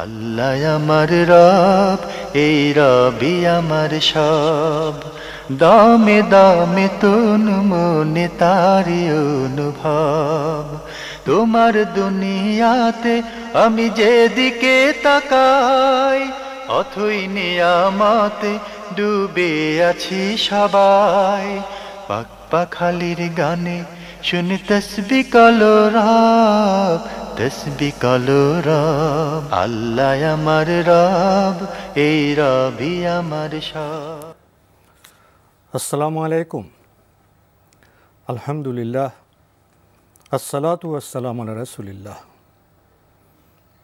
আল্লাহ আমার রব, এই রবি আমার সব, দামে দামে তুন মনে তারি অনুভব। তোমার দুনিয়াতে আমি যেদিকে তাকাই, অথই নিয়ামতে ডুবে আছি সবাই। পাক পাখালির গানে শুনি তসবি কলো রব, তসবি কলো রব। আল্লাহ আমার রব, এই রবি আমার সব। আসসালামু আলাইকুম। আলহামদুলিল্লাহ, আসসালাতু আসসালামু আলা রাসূলিল্লাহ।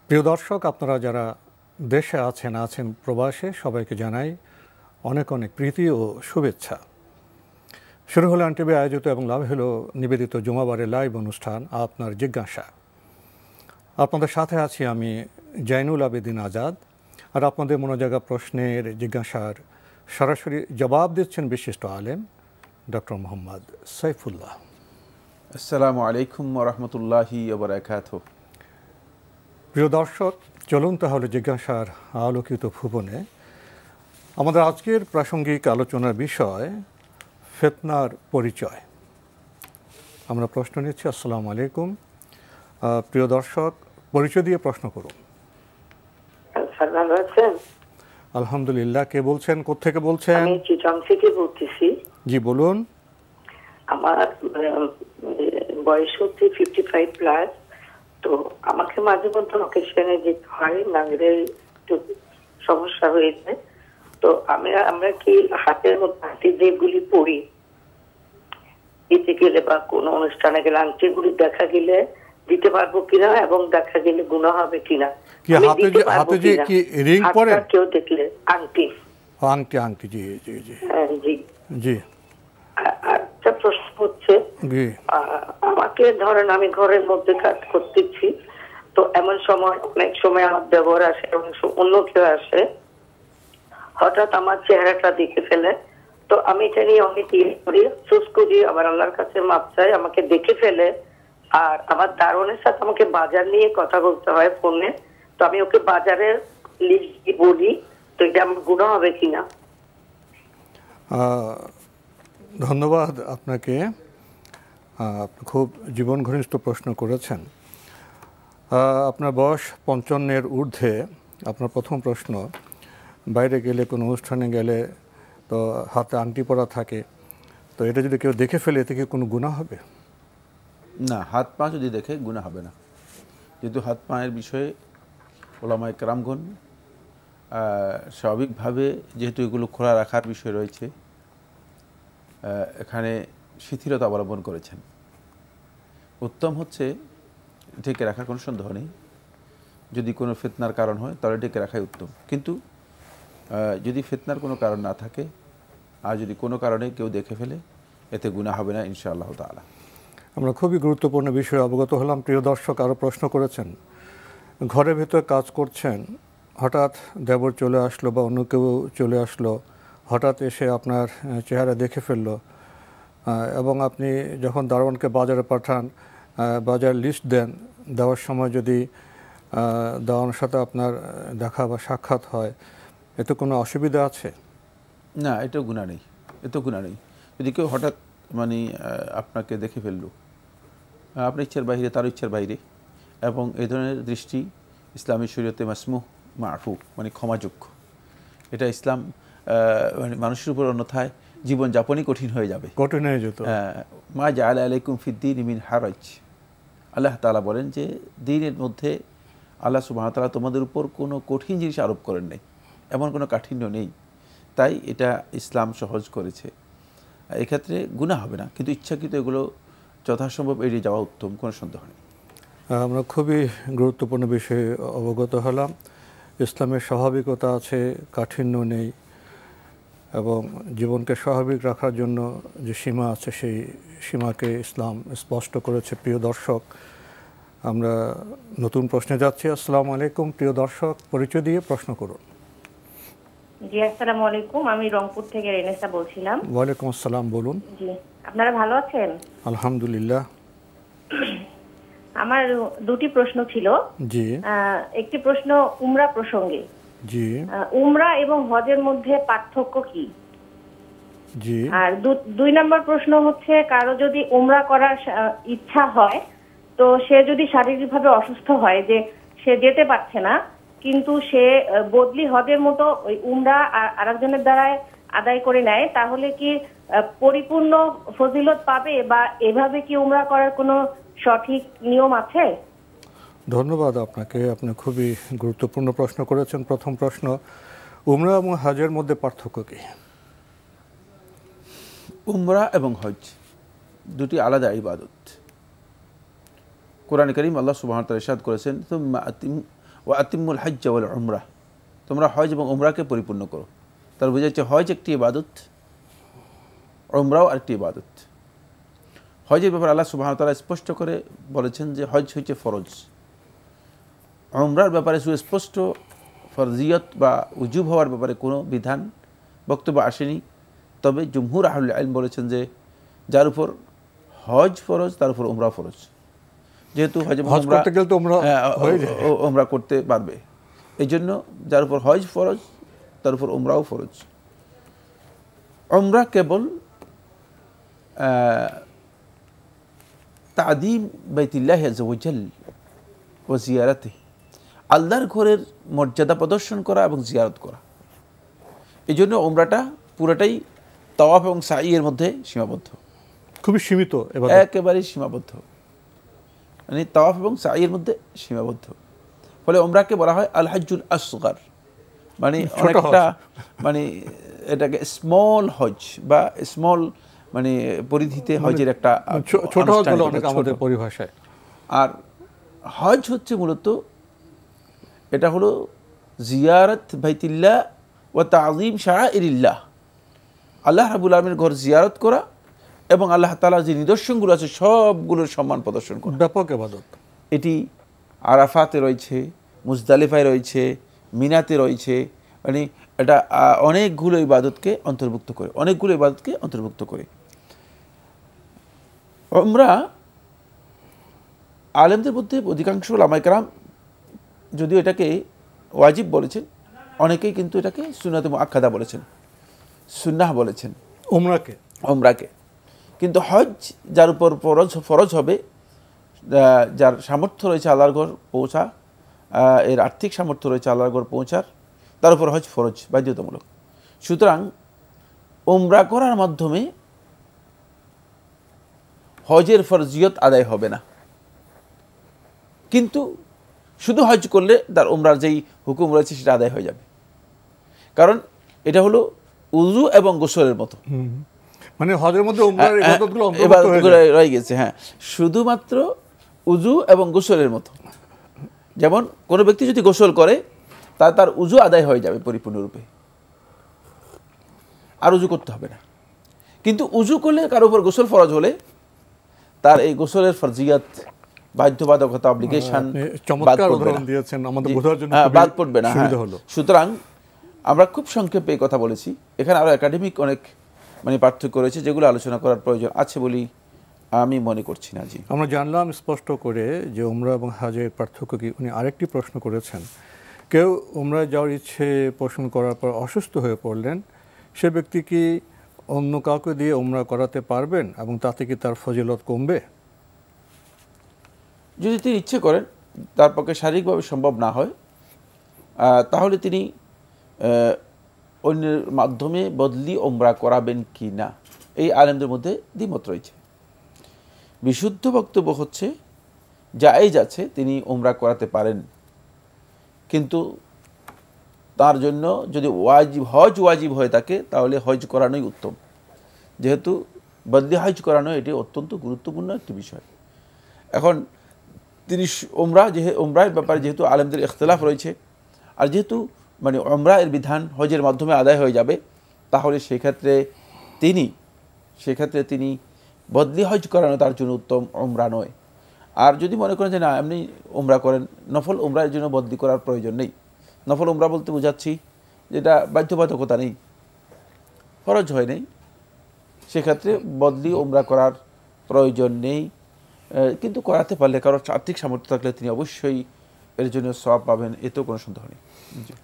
প্রিয় দর্শক, আপনারা যারা দেশে আছেন প্রবাসে, সবাইকে জানাই অনেক অনেক প্রীতি ও শুভেচ্ছা। শুরু হলো আনটিভি আয়োজিত এবং লাভ হলো নিবেদিত জুমাবারের লাইভ অনুষ্ঠান আপনার জিজ্ঞাসা। আপনাদের সাথে আছি আমি জাইনুল আবেদিন আজাদ। আর আপনাদের মনোজাগা প্রশ্নের জিজ্ঞাসার সরাসরি জবাব দিচ্ছেন বিশিষ্ট আলেম ডক্টর মোহাম্মদ সাইফুল্লাহ। আসসালামু আলাইকুম ওয়া রাহমাতুল্লাহি ওয়া বারাকাতুহু। প্রিয় দর্শক, চলুন তাহলে জিজ্ঞাসার আলোকিত ভুবনে। আমাদের আজকের প্রাসঙ্গিক আলোচনার বিষয় ফিতনার পরিচয়। আমরা প্রশ্ন নিচ্ছি। আসসালামু আলাইকুম। প্রিয় দর্শক, পরিচয় দিয়ে প্রশ্ন করুন। ভালো আছেন? আলহামদুলিল্লাহ। কে বলছেন, কোত্থেকে বলছেন? আমি চিটং থেকে বলতেছি। জি বলুন। আমার বয়স হচ্ছে 55 প্লাস। তো আমাকে মাঝে মধ্যে অকেশনে যেতে হয়, নাগরে একটু সমস্যা হয়েছে। তো আমরা কি হাতের মধ্যে যেগুলি পরি, এতে গেলে বা কোনো অনুষ্ঠানে গেলে আংটিগুলি দেখা গেলে দিতে পারবো কিনা, এবং দেখা গেলে গুনাহ হবে কিনা? কি হাতে যে কি রিং পরেন? কেউ দেখলে আংটি আংটি জি জি জি জি জি। একটা প্রশ্ন হচ্ছে, আমাকে ধরেন আমি ঘরের মধ্যে কাজ করতেছি, তো এমন সময় অনেক সময় আমার ব্যবহার আসে, অন্য কেউ আসে, হঠাৎ আমার চেহারাটা দেখে ফেলে। তো আমি এটা নিয়ে অনেক আফসোস করি, আবার আল্লাহর কাছে মাপ চাই। আমাকে দেখে ফেলে, আর আমার দারোয়ানের সাথে আমাকে বাজার নিয়ে কথা বলতে হয় ফোনে। তো আমি ওকে বাজারের লিস্ট বলি, তো এটা আমার গুনাহ হবে কিনা? ধন্যবাদ আপনাকে। খুব জীবন ঘনিষ্ঠ প্রশ্ন করেছেন। আপনার বয়স 55-এর ঊর্ধ্বে। আপনার প্রথম প্রশ্ন, বাইরে গেলে কোনো অনুষ্ঠানে গেলে তো হাতে আংটি পরা থাকে, তো এটা যদি কেউ দেখে ফেলে এতে কি কোনো গুনাহ হবে? না, হাত পা যদি দেখে গুনাহ হবে না। যেহেতু হাত পায়ের বিষয়ে ওলামায়ে কেরামগণ স্বাভাবিকভাবে যেহেতু এগুলো খোলা রাখার বিষয় রয়েছে, এখানে শিথিলতা অবলম্বন করেছেন। উত্তম হচ্ছে ঢেকে রাখার কোনো সন্দেহ নেই। যদি কোনো ফিতনার কারণ হয় তাহলে ঢেকে রাখাই উত্তম। কিন্তু যদি ফিতনার কোনো কারণ না থাকে, আর যদি কোনো কারণে কেউ দেখে ফেলে, এতে গুনাহ হবে না ইনশাআল্লাহ তাআলা। আমরা খুবই গুরুত্বপূর্ণ বিষয়ে অবগত হলাম। প্রিয় দর্শক, আরও প্রশ্ন করেছেন, ঘরের ভেতরে কাজ করছেন, হঠাৎ দেবর চলে আসলো বা অন্য কেউ চলে আসলো, হঠাৎ এসে আপনার চেহারা দেখে ফেললো, এবং আপনি যখন দারোয়ানকে বাজারে পাঠান, বাজার লিস্ট দেন, দেওয়ার সময় যদি দারোয়ানের সাথে আপনার দেখা বা সাক্ষাৎ হয়, এতে কোনো অসুবিধা আছে? না, এটাও গুনাহ নেই, এতেও গুনাহ নেই। যদি কেউ হঠাৎ আপনাকে দেখে ফেললো, আপনার ইচ্ছার বাইরে, তার ইচ্ছার বাইরে, এবং এই ধরনের দৃষ্টি ইসলামী শরীয়তে মাসমুহ মাফু, ক্ষমাযোগ্য। এটা ইসলাম মানুষের উপর অন্যথায় জীবনযাপনই কঠিন হয়ে যাবে, কঠিন হয়ে যেত। মা জাআলা আলাইকুম ফিদ্দীন মিন হারাজ। আল্লাহ তাআলা বলেন যে দ্বীনের মধ্যে আল্লাহ সুবহানাহু ওয়া তাআলা তোমাদের উপর কোনো কঠিন জিনিস আরোপ করেন নাই, এমন কোনো কাঠিন্য নেই। তাই এটা ইসলাম সহজ করেছে। এক্ষেত্রে গুনাহ হবে না, কিন্তু ইচ্ছাকৃত এগুলো যথাসম্ভব এড়িয়ে যাওয়া উত্তম, কোনো সন্দেহ নেই। আমরা খুবই গুরুত্বপূর্ণ বিষয়ে অবগত হলাম। ইসলামের স্বাভাবিকতা আছে, কাঠিন্য নেই, এবং জীবনকে স্বাভাবিক রাখার জন্য যে সীমা আছে সেই সীমাকে ইসলাম স্পষ্ট করেছে। প্রিয় দর্শক, আমরা নতুন প্রশ্নে যাচ্ছি। আসসালামু আলাইকুম। প্রিয় দর্শক, পরিচয় দিয়ে প্রশ্ন করুন। জি, আসসালামু আলাইকুম। আমি রংপুর থেকে রেনেসা বলছিলাম। ওয়ালাইকুম আসসালাম, বলুন। জি, আপনারা ভালো আছেন? আলহামদুলিল্লাহ। আমার দুটি প্রশ্ন ছিল। জি। একটি প্রশ্ন উমরা প্রসঙ্গে। জি। উমরা এবং হজের মধ্যে পার্থক্য কি? জি। আর দুই নম্বর প্রশ্ন হচ্ছে, কারো যদি উমরা করার ইচ্ছা হয়, তো সে যদি শারীরিকভাবে অসুস্থ হয়, যে সে যেতে পারছে না, কিন্তু সে বদলি হজের মতো ওই উমরা আরেকজনের দ্বারায় আদায় করে নেয়, তাহলে কি পরিপূর্ণ ফজিলত পাবে, বা এভাবে কি উমরা করার কোনো সঠিক নিয়ম আছে? ধন্যবাদ আপনাকে, আপনি খুবই গুরুত্বপূর্ণ প্রশ্ন করেছেন। প্রথম প্রশ্ন, উমরা এবং হজের মধ্যে পার্থক্য কি? উমরা এবং হজ দুটি আলাদা ইবাদত। কোরআন কারীম আল্লাহ সুবহানাহু ওয়া তাআলা ইরশাদ করেছেন, সুম্মা আতিম্মুল হজ্জ ওয়াল উমরা, তোমরা হজ এবং উমরাকে পরিপূর্ণ করো। তার বোঝাচ্ছে হজ একটি ইবাদত, উমরাও আরেকটি ইবাদত। হজের ব্যাপারে আল্লাহ সুবহানাহু ওয়া তাআলা স্পষ্ট করে বলেছেন যে হজ হচ্ছে ফরজ। উমরার ব্যাপারে সুস্পষ্ট ফরজিয়ত বা উজুব হওয়ার ব্যাপারে কোনো বিধান বক্তব্য আসেনি। তবে জুমহুর আহলুল ইলম বলেছেন যে যার উপর হজ ফরজ তার উপর উমরা ফরজ, যেহেতু উমরা করতে পারবে, এই জন্য যার উপর হজ ফরজ তার উপর উমরাও ফরজ। উমরা কেবল তা'যীম বাইতুল্লাহি আযজা ওয়া জাল ওয়া জিয়ারাতিহি, আল্লাহর ঘরের মর্যাদা প্রদর্শন করা এবং জিয়ারত করা। এই জন্য উমরাটা পুরোটাই তাওয়াফ এবং সাইয়ের মধ্যে সীমাবদ্ধ, খুবই সীমিত, একেবারেই সীমাবদ্ধ, মানে তাওয়াফ এবং সাইয়ের মধ্যে সীমাবদ্ধ। ফলে উমরাকে বলা হয় আল হজ্জুল আসগর, মানে অনেকটা, মানে এটাকে স্মল হজ বা স্মল মানে পরিধিতে হজের একটা ছোট হজ বলে অনেক আমাদের পরিভাষায়। আর হজ হচ্ছে মূলত এটা হলো জিয়ারত বাইতুল্লাহ ওয়া তা'যীম শাআইরিল্লাহ, আল্লাহ রাব্বুল আলামিনের ঘর জিয়ারত করা এবং আল্লাহ তাআলার যে নিদর্শনগুলো আছে সবগুলোর সম্মান প্রদর্শন করা। ব্যাপক ইবাদত। এটি আরাফাতে রয়েছে, মুজদালিফায় রয়েছে, মিনাতে রয়েছে, মানে এটা অনেকগুলো ইবাদতকে অন্তর্ভুক্ত করে, অনেকগুলো ইবাদতকে অন্তর্ভুক্ত করে। উমরা আলেমদের মধ্যে অধিকাংশ উলামায়ে কেরাম যদিও এটাকে ওয়াজিব বলেছেন, অনেকেই কিন্তু এটাকে সুন্নাতে মুআক্কাদা বলেছেন, সুন্নাহ বলেছেন উমরাকে। কিন্তু হজ যার উপর ফরজ হবে, যার সামর্থ্য রয়েছে আল্লাহর ঘর পৌঁছা, এর আর্থিক সামর্থ্য রয়েছে আল্লাহর ঘর পৌঁছার, তার উপর হজ ফরজ বাধ্যতামূলক। সুতরাং উমরা করার মাধ্যমে হজের ফরজিয়ত আদায় হবে না, কিন্তু শুধু হজ করলে তার উমরার যেই হুকুম রয়েছে সেটা আদায় হয়ে যাবে। কারণ এটা হলো উযু এবং গোসলের মতো, মানে হজের মধ্যে উমরার ইবাদতগুলো রয়ে গেছে। হ্যাঁ, শুধুমাত্র উযু এবং গোসলের মতো। যেমন কোনো ব্যক্তি যদি গোসল করে তার উযু আদায় হয়ে যাবে পরিপূর্ণরূপে, আর উযু করতে হবে না। কিন্তু উযু করলে কারো উপর গোসল ফরজ হলে তার এই গোসলের ফরজিয়ত, বাধ্যবাধকতা, অব্লিগেশন বাদ পড়বে না। সুতরাং আমরা খুব সংক্ষেপে এই কথা বলেছি। এখানে আরো একাডেমিক অনেক মানে পার্থক্য রয়েছে যেগুলো আলোচনা করার প্রয়োজন আছে বলি আমি মনে করছি না। জি, আমরা জানলাম স্পষ্ট করে যে উমরা এবং হজের পার্থক্য কি। উনি আরেকটি প্রশ্ন করেছেন, কেউ উমরায় যাওয়ার ইচ্ছে পোষণ করার পর অসুস্থ হয়ে পড়লেন, সে ব্যক্তি কি অন্য কাউকে দিয়ে উমরা করাতে পারবেন এবং তাতে কি তার ফজিলত কমবে? যদি তিনি ইচ্ছে করেন, তার পক্ষে শারীরিকভাবে সম্ভব না হয়, তাহলে তিনি অন্যের মাধ্যমে বদলি উমরা করাবেন কি না, এই আলেমদের মধ্যে দ্বিমত রয়েছে। বিশুদ্ধ বক্তব্য হচ্ছে জায়েজ আছে, তিনি উমরা করাতে পারেন, কিন্তু তার জন্য যদি হজ ওয়াজিব হয়ে থাকে তাহলে হজ করানোই উত্তম, যেহেতু বদলি হজ করানো এটি অত্যন্ত গুরুত্বপূর্ণ একটি বিষয়। এখন তিনি উমরার ব্যাপারে যেহেতু আলেমদের ইখতিলাফ রয়েছে, আর যেহেতু মানে উমরা এর বিধান হজের মাধ্যমে আদায় হয়ে যাবে, তাহলে সেক্ষেত্রে তিনি বদলি হজ করানো তার জন্য উত্তম, উমরা নয়। আর যদি মনে করেন যে না এমনি উমরা করেন, নফল উমরার জন্য বদলি করার প্রয়োজন নেই। নফল উমরা বলতে বোঝাচ্ছি যেটা বাধ্যবাধকতা নেই, ফরজ হয় নেই, সেক্ষেত্রে বদলি উমরা করার প্রয়োজন নেই। কিন্তু করাতে পারলে কারো আর্থিক সামর্থ্য থাকলে তিনি অবশ্যই এর জন্য সওয়াব পাবেন, এতেও কোনো সন্দেহ নেই।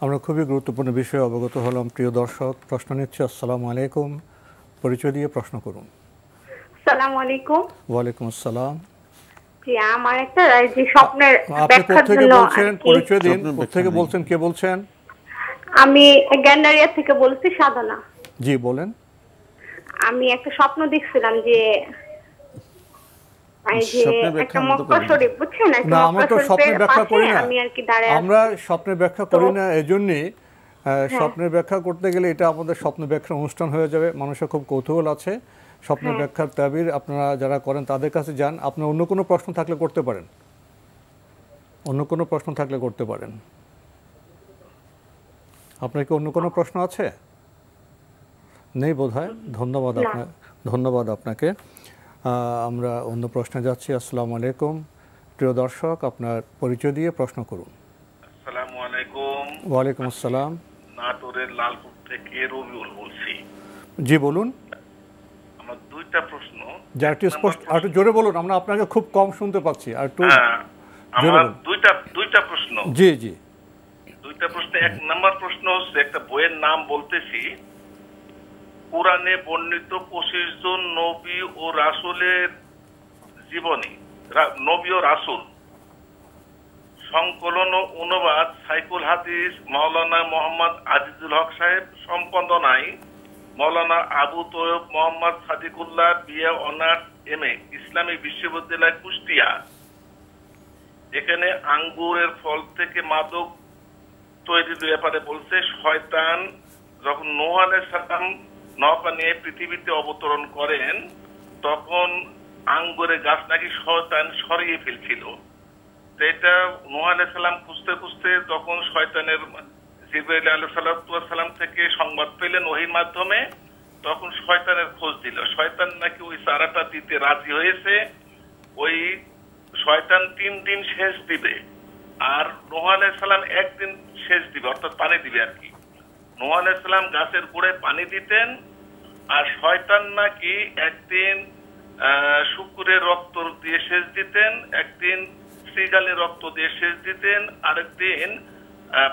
আমরা খুবই গুরুত্বপূর্ণ বিষয়ে অবগত হলাম। প্রিয় দর্শক, প্রশ্ন নিচ্ছি। আসসালামু আলাইকুম, পরিচয় দিয়ে প্রশ্ন করুন। আসসালামু আলাইকুম। ওয়ালাইকুম আসসালাম। জি, আমার একটা যে স্বপ্নের আপনি ব্যাখ্যার কোথা থেকে জন্য বলছেন? পরিচয় দিন। কোথা থেকে বলছেন? কে বলছেন? আমি গ্যান্ডারিয়া থেকে বলছি, সাধনা। জি বলেন। আমি একটা স্বপ্ন দেখছিলাম যে একটা মক্কা শরীফ, বুঝছেন? না, আমরা তো স্বপ্নের ব্যাখ্যা করি না। আমরা স্বপ্নের ব্যাখ্যা করি না, এজন্যই স্বপ্নের ব্যাখ্যা করতে গেলে এটা আমাদের স্বপ্ন ব্যাখ্যার অনুষ্ঠান হয়ে যাবে। মানুষের খুব কৌতূহল আছে স্বপ্নের ব্যাখ্যার তাবির আপনারা যারা করেন তাদের কাছে যান। আপনার অন্য কোনো প্রশ্ন থাকলে করতে পারেন, অন্য কোনো প্রশ্ন থাকলে করতে পারেন। আপনার কি অন্য কোনো প্রশ্ন আছে? নেই বোধহয়। ধন্যবাদ আপনাকে। আমরা অন্য প্রশ্নে যাচ্ছি। আসসালামু আলাইকুম, প্রিয় দর্শক, আপনার পরিচয় দিয়ে প্রশ্ন করুন। আসসালামু আলাইকুম। ওয়ালাইকুম আসসালাম। নাটোরের লালপুর থেকে রবিউল বলছি। জি বলুন। আমার দুইটা প্রশ্ন। যা একটু স্পষ্ট, আর একটু জোরে বলুন, আমরা আপনাকে খুব কম শুনতে পাচ্ছি। আর একটু আমার দুইটা প্রশ্ন। জি জি, দুইটা প্রশ্ন। এক নম্বর প্রশ্ন হচ্ছে, একটা বইয়ের নাম বলতেছি, কোরআনে বর্ণিত 25 জন নবী ও রাসূলের জীবনী, নবী ও রাসূল, সংকলন ও অনুবাদ সাইকুল হাদিস মাওলানা মোহাম্মদ আজিজুল হক সাহেব, সম্পাদনায় মাওলানা Abu Tayeb Mohammad Sadiqullah, BA honours MA, ইসলামী বিশ্ববিদ্যালয় কুষ্টিয়া। এখানে আঙ্গুরের ফল থেকে মাদক তৈরির ব্যাপারে বলছে, শয়তান যখন নূহ আলাইহিস সালাম নৌকা নিয়ে পৃথিবীতে অবতরণ করেন তখন আঙ্গুরের গাছ নাকি শয়তান সরিয়ে ফেলছিল। এটা নূহ আলাইহিস সালাম খুঁজতে খুঁজতে যখন শয়তানের জিবরাইল আলাইহিস সালাম থেকে সংবাদ পেলেন ওহীর মাধ্যমে, তখন শয়তানের খোঁজ দিল। শয়তান নাকি ওই চারাটা দিতে রাজি হয়েছে। ওই শয়তান 3 দিন সেচ দিবে, আর নূহ আলাইহিস সালাম 1 দিন সেচ দিবে, অর্থাৎ পানি দিবে আর কি। নূহ আলাইহিস সালাম গাছের গোড়ায় পানি দিতেন, আর শয়তান নাকি একদিন শুকুরের রক্ত দিয়ে সেচ দিতেন, একদিন শ্রীগালের রক্ত দিয়ে সেচ দিতেন, আরেকদিন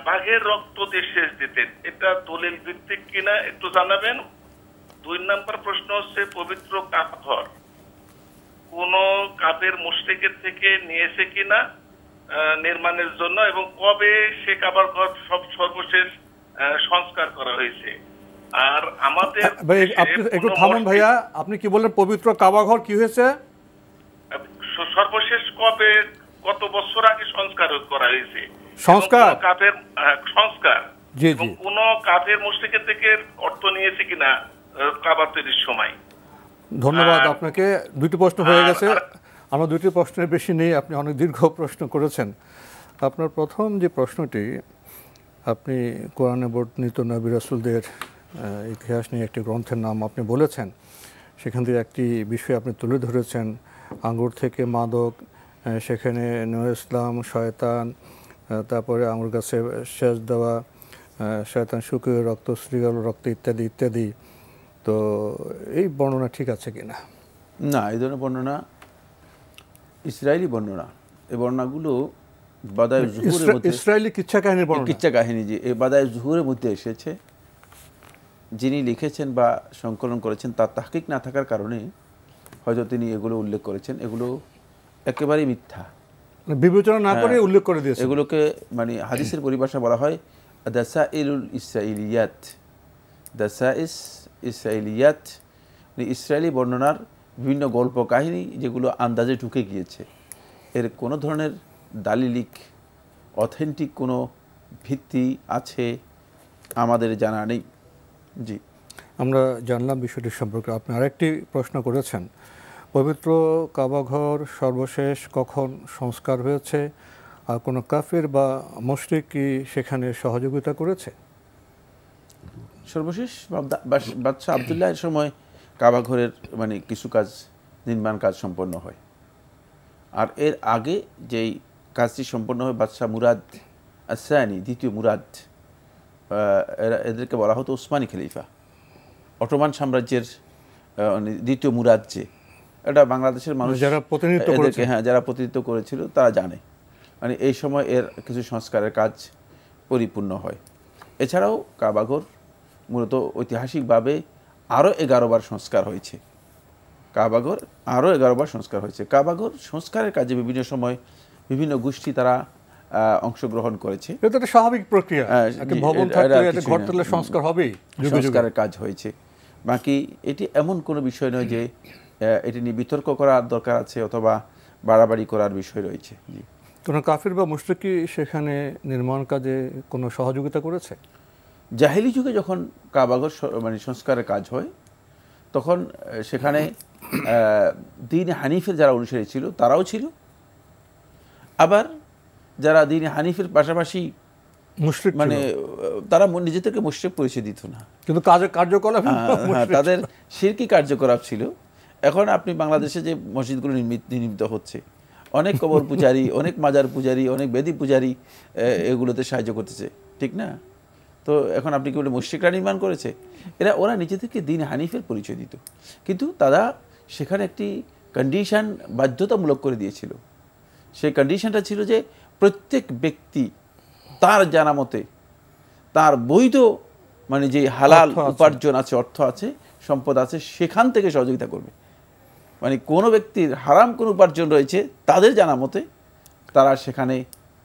বাঘের রক্ত দিয়ে সেচ দিতেন। এটা দলিল ভিত্তিক কিনা একটু জানাবেন। 2 নম্বর প্রশ্ন হচ্ছে, পবিত্র কাবাঘর কোন কাফের মুশরিকের থেকে নিয়েছে কিনা নির্মাণের জন্য, এবং কবে সে কাবাঘর সর্বশেষ সংস্কার করা হয়েছে? আর আমাদের একটু থামুন ভাইয়া, আপনি কি বললেন পবিত্র কাবাঘর কি হয়েছে? সর্বশেষ কবে, কত বছর আগে সংস্কার করা হয়েছে? সংস্কার কাফের সংস্কার, জি জি, কোন কাফের মুশরিকের থেকে অর্থ নিয়েছে কিনা কাবা তৈরির সময়? ধন্যবাদ আপনাকে। 2টি প্রশ্ন হয়ে গেছে। আমরা 2টি প্রশ্নের বেশি নেই, আপনি অনেক দীর্ঘ প্রশ্ন করেছেন। আপনার প্রথম যে প্রশ্নটি, আপনি কোরআনে বর্ণিত নবী রাসূলদের ইতিহাস নিয়ে একটি গ্রন্থের নাম আপনি বলেছেন, সেখান থেকে একটি বিষয় আপনি তুলে ধরেছেন, আঙ্গুর থেকে মাদক, সেখানে নূহ ইসলাম, শয়তান, তারপরে আঙ্গুর গাছে সেচ দেওয়া, শয়তান শুকুরের রক্ত, শ্রীগাল রক্ত ইত্যাদি ইত্যাদি। তো এই বর্ণনা ঠিক আছে কিনা? না, এই ধরনের বর্ণনা ইসরায়েলি বর্ণনা। এই বর্ণনাগুলো বাদায়ে জুহুরের মধ্যে, ইসরায়েলি কিচ্ছা কাহিনীর বর্ণনা, কিচ্ছা কাহিনী, যে এই বাদায়ে জুহুরের মধ্যে এসেছে। যিনি লিখেছেন বা সংকলন করেছেন তার তাহকিক না থাকার কারণে হয়তো তিনি এগুলো উল্লেখ করেছেন। এগুলো একেবারেই মিথ্যা, বিবেচনা না করে উল্লেখ করে দিয়েছেন। এগুলোকে মানে হাদিসের পরিভাষা বলা হয় দাসাইলুল ইসরাইলিয়াত। দাসাইস ইসরাইলিয়াত মানে ইসরায়েলি বর্ণনার বিভিন্ন গল্প কাহিনী যেগুলো আন্দাজে ঢুকে গিয়েছে। এর কোনো ধরনের দালিলিক অথেন্টিক কোনো ভিত্তি আছে আমাদের জানা নেই। জি, আমরা জানলাম বিষয়টি সম্পর্কে। আপনি আরেকটি প্রশ্ন করেছেন, পবিত্র কাবাঘর সর্বশেষ কখন সংস্কার হয়েছে, আর কোনো কাফির বা মুশরিক কি সেখানে সহযোগিতা করেছে? সর্বশেষ বাদশাহ আবদুল্লাহের সময় কাবাঘরের মানে কিছু কাজ, নির্মাণ কাজ সম্পন্ন হয়। আর এর আগে যেই কাজটি সম্পন্ন হয় বাদশাহ মুরাদ আসানি, দ্বিতীয় মুরাদ, এদেরকে বলা হতো ওসমানী খলিফা, অটোমান সাম্রাজ্যের দ্বিতীয় মুরাদ, যে এটা বাংলাদেশের মানুষ যারা প্রতিনিধিত্ব করেছে, হ্যাঁ যারা প্রতিনিধিত্ব করেছিল তারা জানে, মানে এই সময় এর কিছু সংস্কারের কাজ পরিপূর্ণ হয়। এছাড়াও কাবাঘর মূলত ঐতিহাসিকভাবে আরও 11 বার সংস্কার হয়েছে। কাবাঘর আরও 11 বার সংস্কার হয়েছে। কাবাঘর সংস্কারের কাজে বিভিন্ন সময় বিভিন্ন গোষ্ঠী তারা অংশগ্রহণ করেছে। এটা একটা স্বাভাবিক প্রক্রিয়া, একটা ভবন থাকলে একটা ঘর থাকলে সংস্কার হবেই, সংস্কারের কাজ হয়েছে। বাকি এটি এমন কোনো বিষয় নয় যে এটি নিয়ে বিতর্ক করার দরকার আছে অথবা বাড়াবাড়ি করার বিষয় রয়েছে। জি, কোনো কাফির বা মুশরিক কি সেখানে নির্মাণ কাজে কোনো সহযোগিতা করেছে? জাহেলি যুগে যখন কাবাঘর মানে সংস্কারের কাজ হয় তখন সেখানে দ্বীন হানিফের যারা অনুসারী ছিল তারাও ছিল, আবার যারা দ্বীন হানিফের পাশাপাশি মুশরিক মানে তারা নিজেদেরকে মুশরিক পরিচয় দিত না, কিন্তু কার্যকলাপ তাদের শিরকি কার্যকলাপ ছিল। এখন আপনি বাংলাদেশে যে মসজিদগুলো নির্মিত হচ্ছে, অনেক কবর পূজারী, অনেক মাজার পূজারী, অনেক বেদি পূজারী এগুলোতে সাহায্য করতেছে, ঠিক না? তো এখন আপনি কি বলে মুশরিকরা নির্মাণ করেছে? ওরা নিজেদেরকে দ্বীন হানিফের পরিচয় দিত, কিন্তু তারা সেখানে একটি কন্ডিশন বাধ্যতামূলক করে দিয়েছিল। সেই কন্ডিশনটা ছিল যে প্রত্যেক ব্যক্তি তার জানা মতে তার বৈধ মানে যে হালাল উপার্জন আছে, অর্থ আছে, সম্পদ আছে, সেখান থেকে সহযোগিতা করবে। মানে কোনো ব্যক্তির হারাম কোনো উপার্জন রয়েছে তাদের জানা মতে তারা সেখানে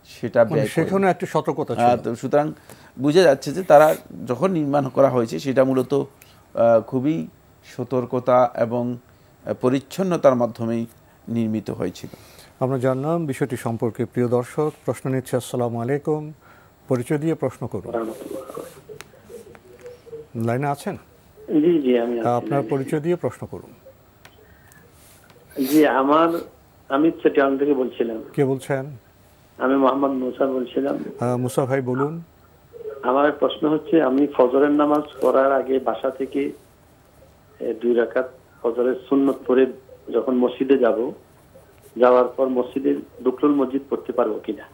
সেটা ব্যয় করে। সেখানে একটা সতর্কতা ছিল। সুতরাং বুঝে যাচ্ছে যে তারা যখন নির্মাণ করা হয়েছে সেটা মূলত খুবই সতর্কতা এবং পরিচ্ছন্নতার মাধ্যমেই নির্মিত হয়েছিল। আমরা জানলাম বিষয়টি সম্পর্কে। প্রিয় দর্শক, প্রশ্ন নিচ্ছে। আসসালামু আলাইকুম, পরিচয় দিয়ে প্রশ্ন করুন। লাইনে আছেন? জি জি, আমি আপনার পরিচয় দিয়ে প্রশ্ন করুন। জি, আমি চট্টগ্রাম থেকে বলছিলাম। কে বলছেন? আমি মোহাম্মদ মুসা বলছিলাম। মুসা ভাই বলুন। আমার প্রশ্ন হচ্ছে, আমি ফজরের নামাজ পড়ার আগে বাসা থেকে 2 রাকাত ফজরের সুন্নত পড়ে যখন মসজিদে যাওয়ার পর মসজিদে দুকরুল মসজিদ পড়তে পারবো কিনা?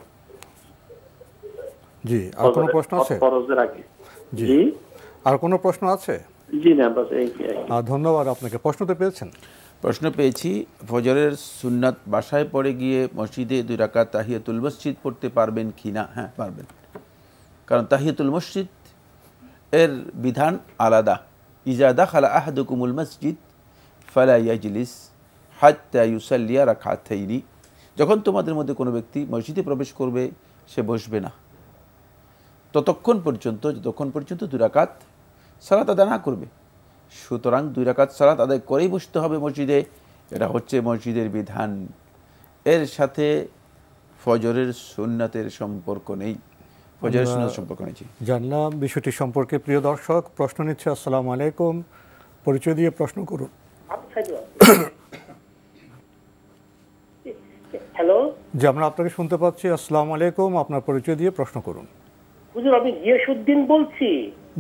জি, আর কোনো প্রশ্ন আছে? ফরজের আগে। জি, আর কোনো প্রশ্ন আছে? জি না, বাস এই। ধন্যবাদ আপনাকে। প্রশ্ন তো পেয়েছেন? প্রশ্ন পেয়েছি। ফজরের সুন্নাত বাসায় পড়ে গিয়ে মসজিদে 2 রাকাত তাহিয়াতুল মসজিদ পড়তে পারবেন কি না? হ্যাঁ, পারবেন। কারণ তাহিয়াতুল মসজিদ এর বিধান আলাদা। ইজা দাখালা আহাদুকুমুল মসজিদ ফালা ইয়াজলিস হাত্তা ইউসাল্লিয়া রাকাতাইনি। যখন তোমাদের মধ্যে কোনো ব্যক্তি মসজিদে প্রবেশ করবে সে বসবে না যতক্ষণ পর্যন্ত 2 রাকাত সালাত আদায় না করবে। সুতরাং 2 রাকাত সালাত আদায় করেই বসতে হবে মসজিদে। এটা হচ্ছে মসজিদের বিধান। এর সাথে ফজরের সুন্নাতের সম্পর্ক নেই, ফজরের সুন্নাত সম্পর্ক নেই। জানলাম বিষয়টি সম্পর্কে। প্রিয় দর্শক, প্রশ্ন নিচ্ছে। আসসালামু আলাইকুম, পরিচয় দিয়ে প্রশ্ন করুন। হ্যালো জি, আমরা আপনাকে শুনতে পাচ্ছি। আসসালামু আলাইকুম, আপনার পরিচয় দিয়ে প্রশ্ন করুন। হুজুর, আমি গিয়াসউদ্দিন বলছি।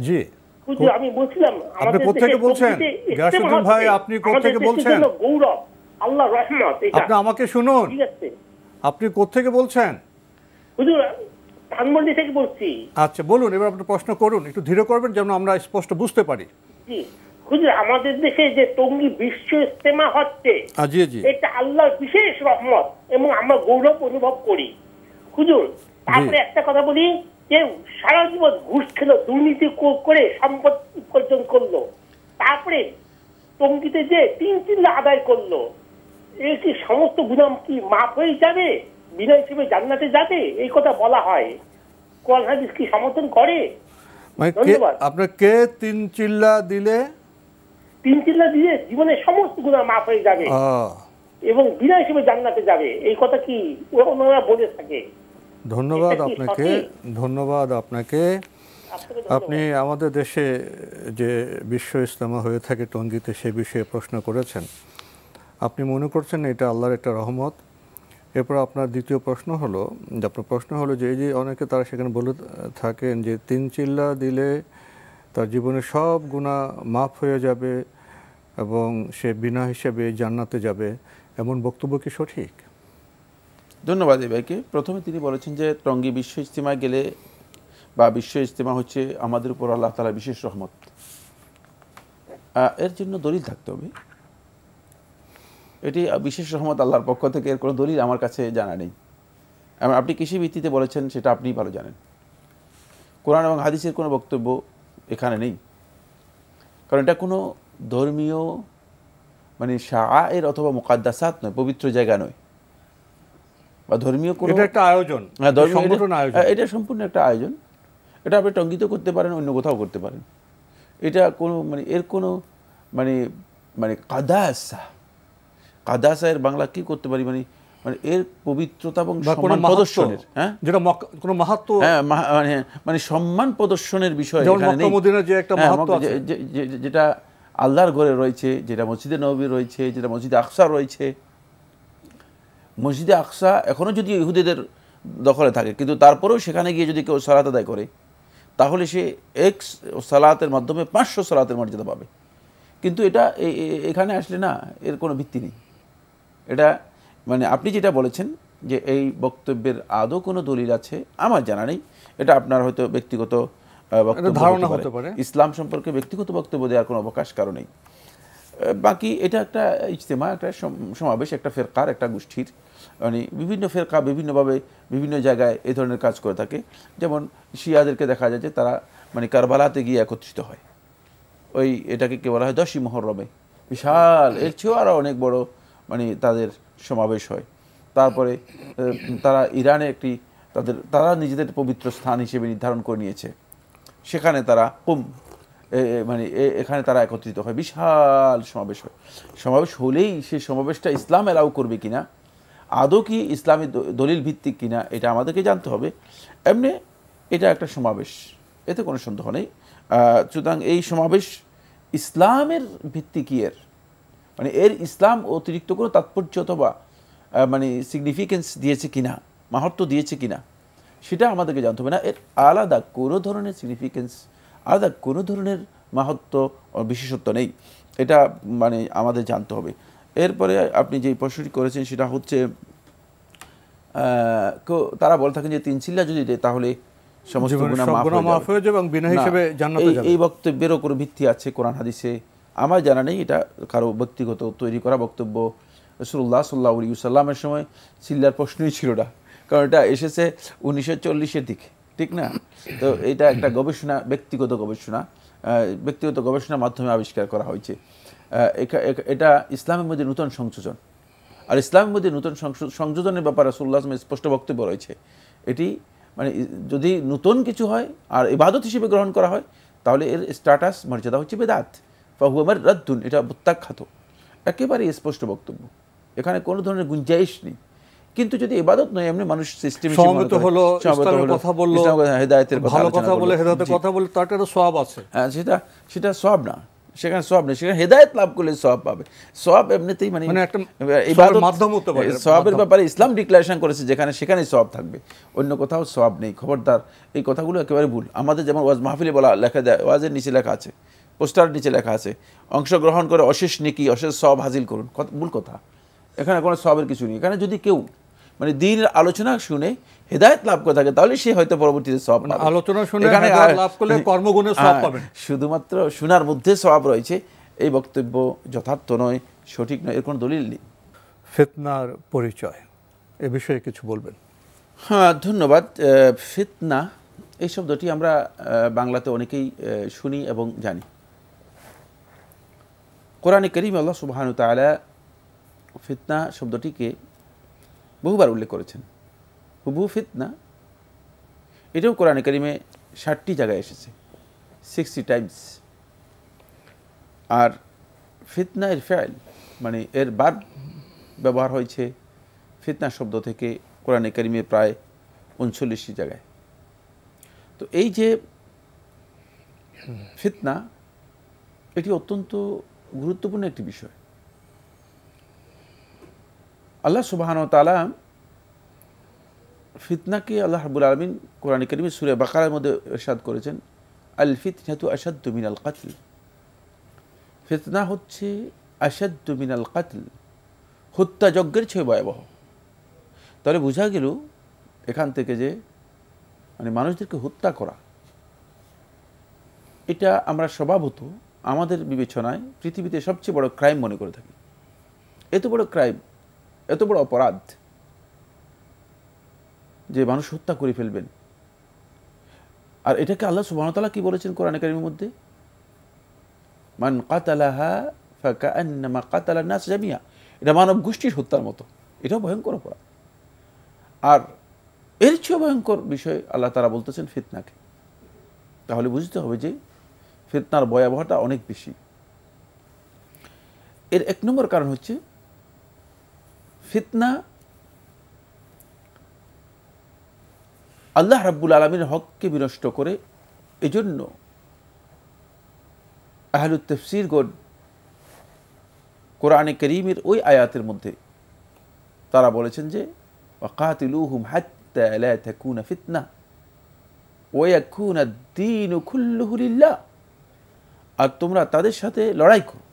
জি হুজুর, আমি বলছিলাম আপনি কোথা থেকে বলছেন? গিয়াসউদ্দিন ভাই, আপনি কোথা থেকে বলছেন? গৌরব, আল্লাহর রহমত। আপনি আমাকে শুনুন, ঠিক আছে? আপনি কোথা থেকে বলছেন? হুজুর, ধানমন্ডি থেকে বলছি। আচ্ছা, বলুন, এবার আপনি প্রশ্ন করুন। একটু ধীরে করবেন যেন আমরা স্পষ্ট বুঝতে পারি। জি হুজুর, আমাদের দেশে যে টঙ্গী বিশ্ব ইজতেমা হচ্ছে, জি জি, এটা আল্লাহর বিশেষ রহমত এবং আমরা গৌরব অনুভব করি। হুজুর, তারপরে একটা কথা বলি, যে সারা জীবন ঘুষ খেলো, দুর্নীতি করে সম্পদ উপার্জন করলো, তারপরে টঙ্গীতে যে 3 চিল্লা আদায় করলো, এই কি সমস্ত গুনাহ কি মাফ হয়ে যাবে? বিনা হিসেবে জান্নাতে যাবে? এই কথা বলা হয়। কোরআন হাদিস কি সমর্থন করে? আপনার কে 3 চিল্লা দিলে? 3 চিল্লা দিয়ে জীবনের সমস্ত গুনাহ মাফ হয়ে যাবে এবং বিনা হিসেবে জান্নাতে যাবে, এই কথা কি ওনারা বলে থাকে? ধন্যবাদ আপনাকে, ধন্যবাদ আপনাকে। আপনি আমাদের দেশে যে বিশ্ব ইজতেমা হয়ে থাকে টঙ্গীতে, সে বিষয়ে প্রশ্ন করেছেন। আপনি মনে করছেন এটা আল্লাহর একটা রহমত। এরপর আপনার দ্বিতীয় প্রশ্ন হলো, যে এই যে অনেকে তারা সেখানে বলে থাকেন যে 3 চিল্লা দিলে তার জীবনে সব গুনাহ মাফ হয়ে যাবে এবং সে বিনা হিসেবে জান্নাতে যাবে, এমন বক্তব্য কি সঠিক? ধন্যবাদ এই ভাইকে। প্রথমে তিনি বলেছেন যে টঙ্গী বিশ্ব ইজতেমায় গেলে বা বিশ্ব ইজতেমা হচ্ছে আমাদের উপর আল্লাহ তাআলার বিশেষ রহমত। এর জন্য দলিল থাকতে হবে। এটি বিশেষ রহমত আল্লাহর পক্ষ থেকে, এর কোনো দলিল আমার কাছে জানা নেই। আপনি কৃষি ভিত্তিতে বলেছেন সেটা আপনিই ভালো জানেন। কোরআন এবং হাদিসের কোনো বক্তব্য এখানে নেই, কারণ এটা কোনো ধর্মীয় মানে শাআয়ের অথবা মুকাদ্দাসাত নয়, পবিত্র জায়গা নয়, বা ধর্মীয় কোনো একটা আয়োজন। এটা সম্পূর্ণ একটা আয়োজন। এটা আপনি টঙ্গিত করতে পারেন, অন্য কোথাও করতে পারেন। এটা কোনো মানে এর কোনো মানে মানে কাদাসা এর বাংলা কি করতে পারি, মানে মানে এর পবিত্রতা এবং সম্মান প্রদর্শনের, হ্যাঁ যেটা কোনো মাহাত্ম্য, হ্যাঁ মানে সম্মান প্রদর্শনের বিষয় এখানে নেই। যেটা আল্লাহর ঘরে রয়েছে, যেটা মসজিদে নববী রয়েছে, যেটা মসজিদে আকসা রয়েছে। মসজিদে আকসা এখনও যদি ইহুদিদের দখলে থাকে, কিন্তু তারপরেও সেখানে গিয়ে যদি কেউ সালাত আদায় করে, তাহলে সে এক সালাতের মাধ্যমে 500 সালাতের মর্যাদা পাবে। কিন্তু এটা এখানে আসলে না, এর কোনো ভিত্তি নেই। এটা মানে আপনি যেটা বলেছেন যে এই বক্তব্যের আদৌ কোনো দলিল আছে, আমার জানা নেই। এটা আপনার হয়তো ব্যক্তিগত ধারণা হতে পারে। ইসলাম সম্পর্কে ব্যক্তিগত বক্তব্য দেওয়ার কোনো অবকাশ কারণ নেই। বাকি এটা একটা ইজতেমা, একটা সমাবেশ, একটা ফেরকার, একটা গোষ্ঠীর, মানে বিভিন্ন ফেরকা বিভিন্নভাবে বিভিন্ন জায়গায় এই ধরনের কাজ করে থাকে। যেমন শিয়াদেরকে দেখা যায় যে তারা মানে কারবালাতে গিয়ে একত্রিত হয়, ওই এটাকে কে বলা হয় 10ই মুহররমে, বিশাল, এর চেয়েও আরও অনেক বড় মানে তাদের সমাবেশ হয়। তারপরে তারা ইরানে একটি তারা নিজেদের পবিত্র স্থান হিসেবে নির্ধারণ করে নিয়েছে, সেখানে তারা মানে এখানে তারা একত্রিত হয়, বিশাল সমাবেশ হয়। সমাবেশ হলেই সেই সমাবেশটা ইসলাম এলাও করবে কিনা, আদৌ কি ইসলামী দলিল ভিত্তিক কিনা, এটা আমাদেরকে জানতে হবে। এমনি এটা একটা সমাবেশ, এতে কোনো সন্দেহ নেই। সুতরাং এই সমাবেশ ইসলামের ভিত্তি কি, এর মানে এর ইসলাম অতিরিক্ত কোনো তাৎপর্য অথবা মানে সিগনিফিকেন্স দিয়েছে কিনা, মাহাত্ম্য দিয়েছে কিনা, সেটা আমাদেরকে জানতে হবে না। এর আলাদা কোনো ধরনের সিগনিফিকেন্স, আলাদা কোনো ধরনের মাহাত্ম্য বিশেষত্ব নেই, এটা মানে আমাদের জানতে হবে। এরপরে আপনি যে প্রশ্নটি করেছেন সেটা হচ্ছে তারা বলে থাকেন যে 3 চিল্লা যদি দেয় তাহলে সমস্ত গুনাহ মাফ হয়ে যাবে এবং বিনা হিসেবে জান্নাতে যাবে। এই বক্তব্যেরও কোনো ভিত্তি আছে কোরআন হাদিসে? আমার জানা নেই, এটা কারো ব্যক্তিগত তৈরি করা বক্তব্য। রাসূলুল্লাহ সাল্লাল্লাহু আলাইহি ওয়াসাল্লামের সময় চিল্লার প্রশ্নই ছিল না, কারণ এটা এসেছে 1940-এর দিকে, ঠিক না? তো এটা একটা গবেষণা, ব্যক্তিগত গবেষণার মাধ্যমে আবিষ্কার করা হয়েছে। এটা ইসলামের মধ্যে নূতন সংযোজন, আর ইসলামের মধ্যে নূতন সংযোজনের ব্যাপারে রাসূলুল্লাহ স্পষ্ট বক্তব্য রয়েছে। এটি মানে যদি নূতন কিছু হয় আর ইবাদত হিসেবে গ্রহণ করা হয়, তাহলে এর স্ট্যাটাস মর্যাদা হচ্ছে বেদাত, ফাহুয়া মাররাদ্দুন, এটা প্রত্যাখ্যাত। একেবারে স্পষ্ট বক্তব্য, এখানে কোনো ধরনের গুঞ্জাইশ নেই। কিন্তু যদি ইবাদত নয়, এমনি মানুষ সিস্টেম সমবেত হলো, ইসলামের কথা বলল, হেদায়েতের কথা, ভালো কথা বলে, হেদায়েতের কথা বলে, তার একটা সওয়াব আছে। হ্যাঁ, সেটা সওয়াব না, সেখানে সওয়াব নেই, সেখানে হেদায়েত লাভ করলে সওয়াব পাবে। সওয়াব এমনিতেই মানে একটা ইবাদত মাধ্যম হতে পারে। সওয়াবের ব্যাপারে ইসলাম ডিক্লারেশন করেছে যেখানে, সেখানেই সওয়াব থাকবে, অন্য কোথাও সওয়াব নেই। খবরদার, এই কথাগুলো একেবারে ভুল। আমাদের যেমন ওয়াজ মাহফিলে বলা লেখা দেয়, ওয়াজের নিচে লেখা আছে, পোস্টার নিচে লেখা আছে, অংশগ্রহণ করে অশেষ নেকি, অশেষ সওয়াব হাসিল করুন। ভুল কথা, এখানে কোনো সওয়াবের কিছু নেই। এখানে যদি কেউ মানে দ্বীনের আলোচনা শুনে হেদায়েত লাভ করে থাকে, তাহলে সে হয়তো পরবর্তীতে সওয়াব পাবে। আলোচনা শুনে হেদায়েত লাভ করলে কর্মগুণে সওয়াব পাবে। শুধুমাত্র শোনার মধ্যে সওয়াব রয়েছে, এই বক্তব্য যথার্থ নয়, সঠিক নয়, এর কোনো দলিল নেই। ফিতনার পরিচয়, এ বিষয়ে কিছু বলবেন? হ্যাঁ, ধন্যবাদ। ফিতনা এই শব্দটি আমরা বাংলাতে অনেকেই শুনি এবং জানি। কোরআনে কারীমে আল্লাহ সুবহানাহু ওয়া তাআলা ফিতনা শব্দটিকে বহুবার উল্লেখ করেছেন। হুবহু ফিতনা এটাও কোরআনে কারীমে 60টি জায়গায় এসেছে, 60 টাইমস। আর ফিতনা এর ফাইল মানে এর ভার্ব ব্যবহার হয়েছে ফিতনা শব্দ থেকে কোরআনে কারীমে প্রায় 39টি জায়গায়। তো এই যে ফিতনা, এটি অত্যন্ত গুরুত্বপূর্ণ একটি বিষয়। আল্লাহ সুবহানাহু ওয়া তাআলা ফিতনাকে আল্লাহ রাব্বুল আলামিন কোরআনে কারীমে সূরা বাকারার মধ্যে ইরশাদ করেছেন, আল ফিতনাতু আশাদ্দু মিনাল কাতল। ফিতনা হচ্ছে আশাদ্দু মিনাল কাতল, হত্যাযজ্ঞের চেয়ে ভয়াবহ। তাহলে বোঝা গেল এখান থেকে যে মানে মানুষদেরকে হত্যা করা, এটা আমরা স্বভাবত আমাদের বিবেচনায় পৃথিবীতে সবচেয়ে বড় ক্রাইম মনে করে থাকি। এত বড় ক্রাইম, এত বড় অপরাধ যে মানুষ হত্যা করে ফেলবেন। আর এটাকে আল্লাহ সুবহানাহু ওয়া তাআলা কি বলেছেন কোরআনে কারীমের মধ্যে? মান কাতালাহা ফাকান্নামা কাতালা নাস জামিয়া, এটা মানব গোষ্ঠীর হত্যার মতো। এটাও ভয়ঙ্কর অপরাধ। আর এর চেয়ে ভয়ঙ্কর বিষয় আল্লাহ তাআলা বলতেছেন ফিতনাকে। তাহলে বুঝতে হবে যে ফিতনার ভয়াবহতা অনেক বেশি। এর এক নম্বর কারণ হচ্ছে ফিতনা আল্লাহ রাব্বুল আলামিনের হককে বিনষ্ট করে। এজন্য আহলুত তাফসীরগণ কোরআনে কারীমের ওই আয়াতের মধ্যে তারা বলেছেন যে ওয়াকাতিলুহুম হাত্তা লা তাকুনা ফিতনা ওয়া ইয়াকুনা আদ-দীনু কুল্লুহু লিল্লাহ, আর তোমরা তাদের সাথে লড়াই করো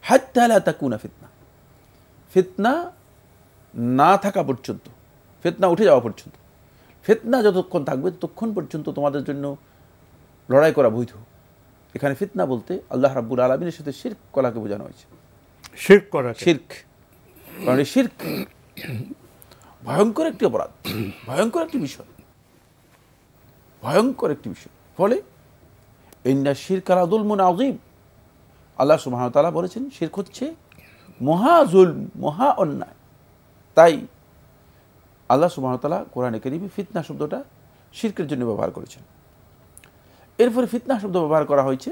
হাত্তা লা তাকুনা ফিতনা, ফিতনা না থাকা পর্যন্ত, ফিতনা উঠে যাওয়া পর্যন্ত। ফিতনা যতক্ষণ থাকবে ততক্ষণ পর্যন্ত তোমাদের জন্য লড়াই করা বৈধ। এখানে ফিতনা বলতে আল্লাহ রাব্বুল আলামিনের সাথে শিরক করাকে বোঝানো হয়েছে। শিরক করা, শিরক, কারণ এই শিরক ভয়ঙ্কর একটি অপরাধ, ভয়ঙ্কর একটি বিষয়, ভয়ঙ্কর একটি বিষয়। ফলে ইন্না শিরকা লাযুলমুন আযীম, আল্লাহ সুবহানাহু ওয়া তাআলা বলেছেন শিরক হচ্ছে মহা জুলম, মহা অন্যায়। তাই আল্লাহ সুবহানাহু ওয়া তাআলা কোরআনে কারীমে ফিতনা শব্দটা শিরকের জন্য ব্যবহার করেছেন। এরপরে ফিতনা শব্দ ব্যবহার করা হয়েছে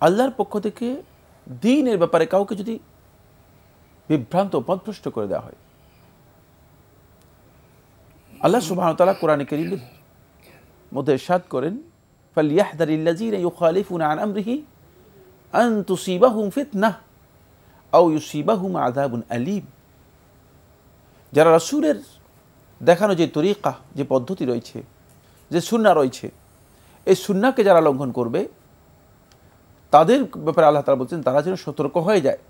আল্লাহর পক্ষ থেকে দ্বীনের ব্যাপারে কাউকে যদি বিভ্রান্ত, পথভ্রষ্ট করে দেওয়া হয়। আল্লাহ সুবহানাহু ওয়া তাআলা কোরআনে কারীমের মধ্যে ইরশাদ করেন ফালইয়াহযারিল্লাযীনা ইউখালিফুনা আন আমরিহি আন তুসিবাহুম ফিতনাহ আও ইউসিবাহুম আযাবুন আলীম। যারা রাসূলের দেখানো যে তরিকা, যে পদ্ধতি রয়েছে, যে সুন্নাহ রয়েছে, এই সুন্নাহকে যারা লঙ্ঘন করবে তাদের ব্যাপারে আল্লাহ তাআলা বলছেন তারা যেন সতর্ক হয়ে যায়।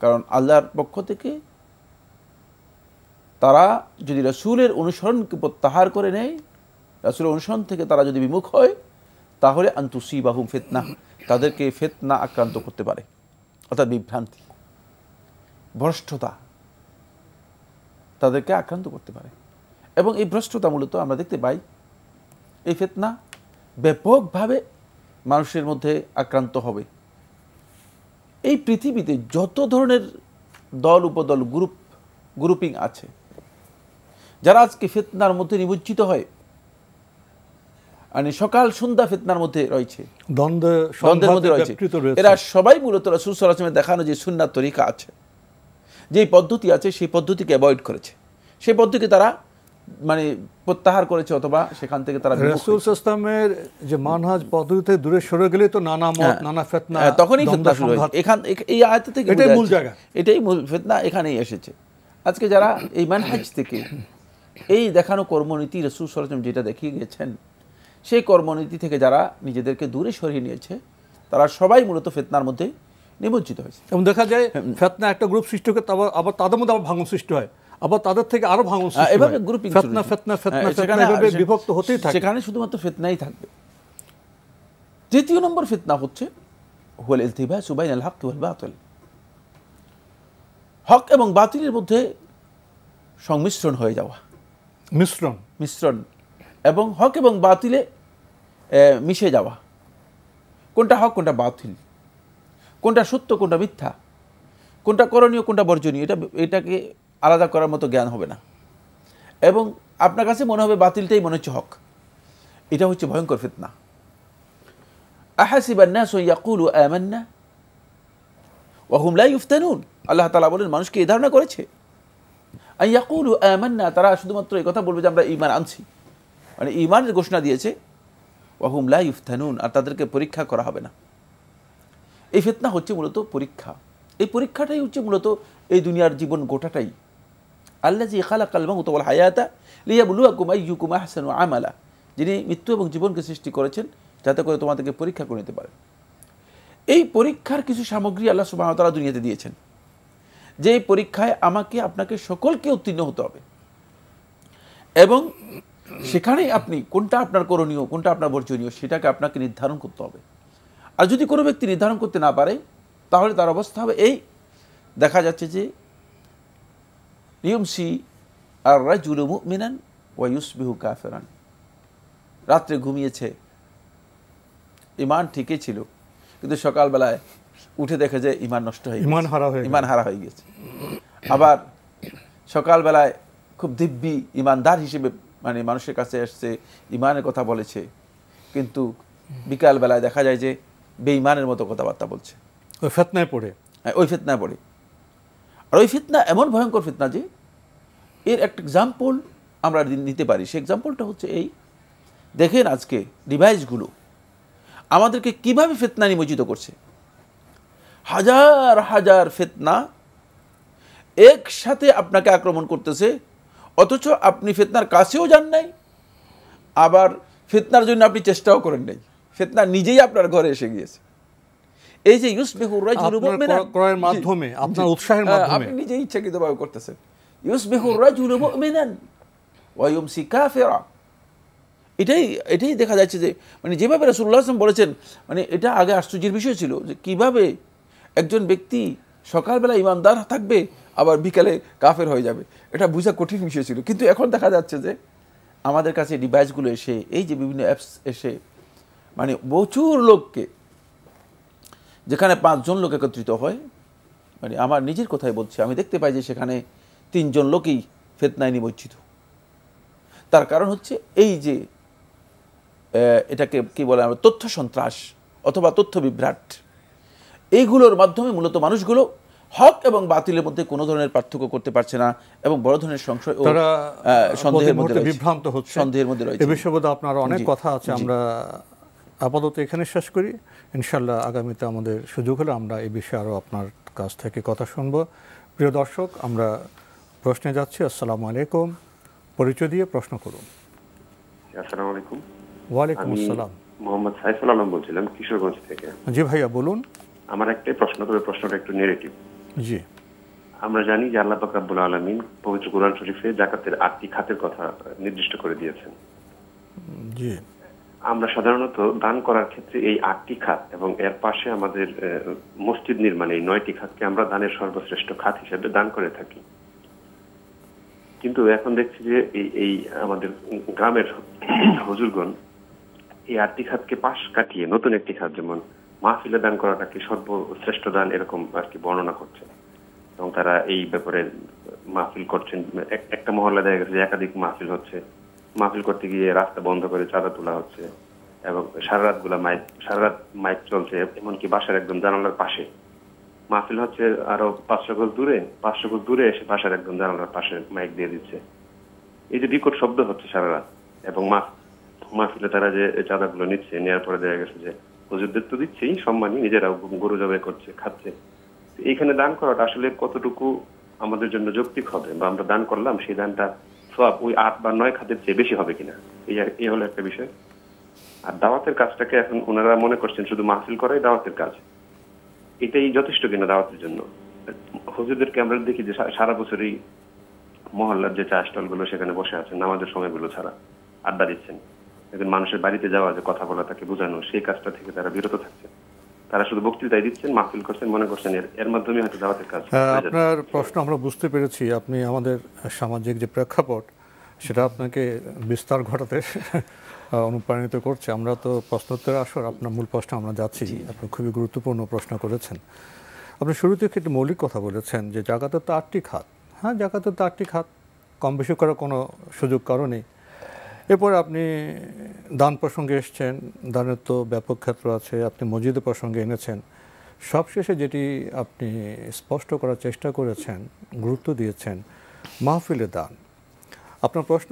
কারণ আল্লাহর পক্ষ থেকে তারা যদি রাসূলের অনুসরণকে প্রত্যাহার করে নেয়, রাসূলের অনুসরণ থেকে তারা যদি বিমুখ হয়, তাহলে আন তুসিবাহুম ফিতনাহ, তাদেরকে ফিতনা আক্রান্ত করতে পারে, অর্থাৎ বিভ্রান্তি, ভ্রষ্টতা তাদেরকে আক্রান্ত করতে পারে। এবং এই ভ্রষ্টতা মূলত আমরা দেখতে পাই এই ফিতনা ব্যাপকভাবে মানুষের মধ্যে আক্রান্ত হবে। এই পৃথিবীতে যত ধরনের দল, উপদল, গ্রুপিং আছে, যারা আজকে ফিতনার মধ্যে নিমজ্জিত হয়, মানে সকাল সন্ধ্যা ফিতনার মধ্যে রয়েছে, দ্বন্দ্বের মধ্যে রয়েছে, এরা সবাই মূলত রাসূল সাল্লাল্লাহু আলাইহি ওয়াসাল্লামের দেখানো যে সুন্নাত তরিকা আছে, যে পদ্ধতি আছে, সেই পদ্ধতিকে অ্যাভয়েড করেছে, সেই পদ্ধতিকে তারা মানে প্রত্যাহার করেছে, অথবা সেখান থেকে তারা রাসূল সাল্লাল্লাহু আলাইহি ওয়াসাল্লামের যে মানহাজ পদ্ধতিতে দূরে সরে গেলে তো নানা মত, নানা ফিতনা, তখনই ফিতনা শুরু হয়। এই আয়াত থেকে এটাই মূল জায়গা, এটাই মূল ফিতনা এখানেই এসেছে। আজকে যারা এই মানহাজ থেকে, এই দেখানো কর্মনীতি রাসূল সাল্লাল্লাহু আলাইহি ওয়াসাল্লাম যেটা দেখিয়ে গেছেন, সেই কর্মনীতি থেকে যারা নিজেদেরকে দূরে সরিয়ে নিয়েছে, তারা সবাই মূলত ফিতনার মধ্যে নিমজ্জিত হয়েছে। এবং দেখা যায় ফিতনা একটা গ্রুপ সৃষ্টি করে, আবার তাদের মধ্যে আবার ভাঙন সৃষ্টি হয়, আবার তাদের থেকে আরো ভাঙন সৃষ্টি হয়, এভাবে গ্রুপিং, ফিতনা ফিতনা ফিতনা ফিতনা এভাবে বিভক্ত হতেই থাকে। সেখানে শুধুমাত্র ফিতনাই থাকবে। তৃতীয় নম্বর ফিতনা হচ্ছে হুয়াল ইলতিবাসু বাইনাল হক ওয়াল বাতিল, হক এবং বাতিলের মধ্যে সংমিশ্রণ হয়ে যাওয়া, মিশ্রণ এবং হক এবং বাতিলে মিশে যাওয়া। কোনটা হক, কোনটা বাতিল, কোনটা সত্য, কোনটা মিথ্যা, কোনটা করণীয়, কোনটা বর্জনীয়, এটাকে আলাদা করার মতো জ্ঞান হবে না। এবং আপনার কাছে মনে হবে বাতিলটাই মনে হচ্ছে হক। এটা হচ্ছে ভয়ঙ্কর ফিতনা। আহাসিবান নাস ইয়াকুলু আমান্না ওয়া হুম লা ইফতানুন, আল্লাহ তাআলা বলেন মানুষকে এই ধারণা করেছে আন ইয়াকুলু আমান্না, তারা শুধুমাত্র এই কথা বলবে যে আমরা ঈমান আনছি, মানে ঈমানের ঘোষণা দিয়েছে, ওয়া হুম লা ইফতানুন, আর তাদেরকে পরীক্ষা করা হবে না। এই ফিতনা হচ্ছে মূলত পরীক্ষা। এই পরীক্ষাটাই হচ্ছে মূলত এই দুনিয়ার জীবন গোটাটাই। আল্লাযী খালাকাল মাউতা ওয়াল হায়াতা লিয়াবলুয়াকুম আইয়ুকুম আহসানু আমালা, যিনি মৃত্যু এবং জীবনকে সৃষ্টি করেছেন যাতে করে তোমাদেরকে পরীক্ষা করে নিতে পারেন। এই পরীক্ষার কিছু সামগ্রী আল্লাহ সুবহানাহু ওয়া তাআলা দুনিয়াতে দিয়েছেন, যে এই পরীক্ষায় আমাকে আপনাকে সকলকে উত্তীর্ণ হতে হবে, এবং সেখানেই আপনি কোনটা আপনার করণীয়, কোনটা আপনার বর্জনীয়, সেটাকে আপনাকে নির্ধারণ করতে হবে। আর যদি কোনো ব্যক্তি নির্ধারণ করতে না পারে, তাহলে তার অবস্থা হবে এই, দেখা যাচ্ছে যে ইউমসি আর রাজুলু মুমিনান ওয়া ইউসবিহু কাফিরান, রাত্রে ঘুমিয়েছে, ঈমান ঠিকই ছিল, কিন্তু সকালবেলায় উঠে দেখে যে ঈমান নষ্ট হয়ে গেছে, ঈমান হারা হয়ে গেছে। আবার সকালবেলায় খুব দিব্যি ঈমানদার হিসেবে মানে মানুষের কাছে আসছে, ঈমানের কথা বলেছে, কিন্তু বিকালবেলায় দেখা যায় যে বেঈমানের মতো কথাবার্তা বলছে, ওই ফিতনায় পড়ে। ওই ফিতনায় পড়ে। আর ওই ফিতনা এমন ভয়ঙ্কর ফিতনা যে এর একটা এক্সাম্পল আমরা নিতে পারি। সেই এক্সাম্পলটা হচ্ছে এই, দেখেন আজকে ডিভাইসগুলো আমাদেরকে কিভাবে ফিতনা নিমজ্জিত করছে। হাজার হাজার ফিতনা একসাথে আপনাকে আক্রমণ করতেছে, অথচ আপনি ফিতনার কাছেও যান নাই, আবার ফিতনার জন্য আপনি চেষ্টাও করেন নাই, ফিতনা নিজেই আপনার ঘরে এসে গিয়েছে। এই যে ইউসবিহুর রাজুলু মুমিনান, ক্রয়ের মাধ্যমে, আপনার উৎসাহের মাধ্যমে আপনি নিজেই ইচ্ছাকৃতভাবে করতেছেন। ইউসবিহুর রাজুলু মুমিনান ওয়া ইউমসি কাফিরা, এটাই দেখা যাচ্ছে যে মানে যেভাবে রাসূলুল্লাহ সাল্লাল্লাহু আলাইহি ওয়াসাল্লাম বলেছেন, মানে এটা আগে আশ্চর্যের বিষয় ছিল যে কিভাবে একজন ব্যক্তি সকালবেলা ঈমানদার থাকবে আবার বিকালে কাফের হয়ে যাবে, এটা বোঝা কঠিন বিষয় ছিল। কিন্তু এখন দেখা যাচ্ছে যে আমাদের কাছে ডিভাইসগুলো এসে, এই যে বিভিন্ন অ্যাপস এসে, মানে প্রচুর লোককে, যেখানে 5 জন লোক একত্রিত হয়, মানে আমার নিজের কথাই বলছি, আমি দেখতে পাই যে সেখানে 3 জন লোকই ফিতনায় নিমজ্জিত। তার কারণ হচ্ছে এই যে এটাকে কি বলে আমরা তথ্য সন্ত্রাস অথবা তথ্য বিভ্রাট, এইগুলোর মাধ্যমে মূলত মানুষগুলো হক এবং বাতিলের মধ্যে কোনো ধরনের পার্থক্য করতে পারছে না এবং বড় ধরনের সংশয় ও সন্দেহের মধ্যে বিভ্রান্ত হচ্ছে, সন্দেহের মধ্যে রয়েছে। এই বিষয়ে বোধহয় আপনার অনেক কথা আছে, আমরা আপাতত এখানে শেষ করি। ইনশাআল্লাহ আগামীতে আমাদের সুযোগ হলে আমরা এই বিষয়ে আরও আপনার কাছ থেকে কথা শুনব। প্রিয় দর্শক, আমরা প্রশ্নে যাচ্ছি। আসসালামু আলাইকুম, পরিচয় দিয়ে প্রশ্ন করুন। আসসালামু আলাইকুম। ওয়ালাইকুম আসসালাম। মোহাম্মদ সাইফুল আলম বলছিলাম কিশোরগঞ্জ থেকে। জি ভাইয়া বলুন। আমার একটাই প্রশ্ন, তবে প্রশ্নটা একটু নেগেটিভ। জি, আমরা জানি যে আল্লাহ পাক রব্বুল আলামিন পবিত্র কোরআন শরীফে যাকাতের 8টি খাতের কথা নির্দিষ্ট করে দিয়েছেন। জি, আমরা সাধারণত দান করার ক্ষেত্রে এই 8টি খাত এবং এর পাশে আমাদের মসজিদ নির্মাণে এই 9টি খাতকে আমরা দানের সর্বশ্রেষ্ঠ খাত হিসেবে দান করে থাকি। কিন্তু এখন দেখছি যে এই আমাদের গ্রামের হুজুরগণ এই 8টি খাতকে পাশ কাটিয়ে নতুন একটি খাত, যেমন মাহফিলে দান করাটাকে সর্বশ্রেষ্ঠ দান, এরকম আর কি বর্ণনা করছে। এবং তারা এই ব্যাপারে মাহফিল করছেন। একটা মহল্লা দেখা গেছে যে একাধিক মাহফিল হচ্ছে, মাহফিল করতে গিয়ে রাস্তা বন্ধ করে চাঁদা তোলা হচ্ছে এবং সারা রাত মাইক চলছে, এমনকি বাসার একদম জানালার পাশে মাহফিল হচ্ছে, আরো 500 গজ দূরে এসে বাসার একদম জানালার পাশে মাইক দিয়ে দিচ্ছে। এই যে বিকট শব্দ হচ্ছে সারা রাত, এবং মাহফিলে তারা যে চাঁদাগুলো নিচ্ছে, নেওয়ার পরে দেখা গেছে যে হুজুরদের তো দিচ্ছেই সম্মানী, নিজেরাও গরু জবাই করছে, খাচ্ছে। এইখানে দান করাটা আসলে কতটুকু আমাদের জন্য যৌক্তিক হবে, বা আমরা দান করলাম সেই দানটা সওয়াব ওই 8 বা 9 খাতের চেয়ে বেশি হবে কিনা, এই হলো একটা বিষয়। আর দাওয়াতের কাজটাকে এখন ওনারা মনে করছেন শুধু মাহফিল করাই দাওয়াতের কাজ, এটাই যথেষ্ট কিনা দাওয়াতের জন্য। হুজুরদেরকে আমরা দেখি যে সারা বছরই মহল্লার যে চা স্টল গুলো সেখানে বসে আছেন, নামাজের সময়গুলো ছাড়া আড্ডা দিচ্ছেন। একজন মানুষের বাড়িতে যাওয়া, যে কথা বলা, তাকে বোঝানো, সেই কাজটা থেকে তারা বিরত থাকছেন। তারা শুধু বক্তৃতাই দিচ্ছেন, মাহফিল করছেন, মনে করছেন এর মাধ্যমে হয়তো দাওয়াতের কাজ। আপনার প্রশ্ন আমরা বুঝতে পেরেছি। আপনি আমাদের সামাজিক যে প্রেক্ষাপট সেটা আপনাকে বিস্তার ঘটাতে অনুপ্রাণিত করছে। আমরা তো প্রশ্নোত্তর আসর, আপনার মূল প্রশ্ন আমরা যাচ্ছি। আপনি খুবই গুরুত্বপূর্ণ প্রশ্ন করেছেন। আপনি শুরুতে একটি মৌলিক কথা বলেছেন যে জাকাতের তো 8টি খাত। হ্যাঁ, জাকাতের তো 8টি খাত, কম বেশি করার কোনো সুযোগ কারণে। এরপরে আপনি দান প্রসঙ্গে এসছেন, দানের তো ব্যাপক ক্ষেত্র আছে, আপনি মসজিদের প্রসঙ্গে এনেছেন। সবশেষে যেটি আপনি স্পষ্ট করার চেষ্টা করেছেন, গুরুত্ব দিয়েছেন, মাহফিলে দান। আপনার প্রশ্ন,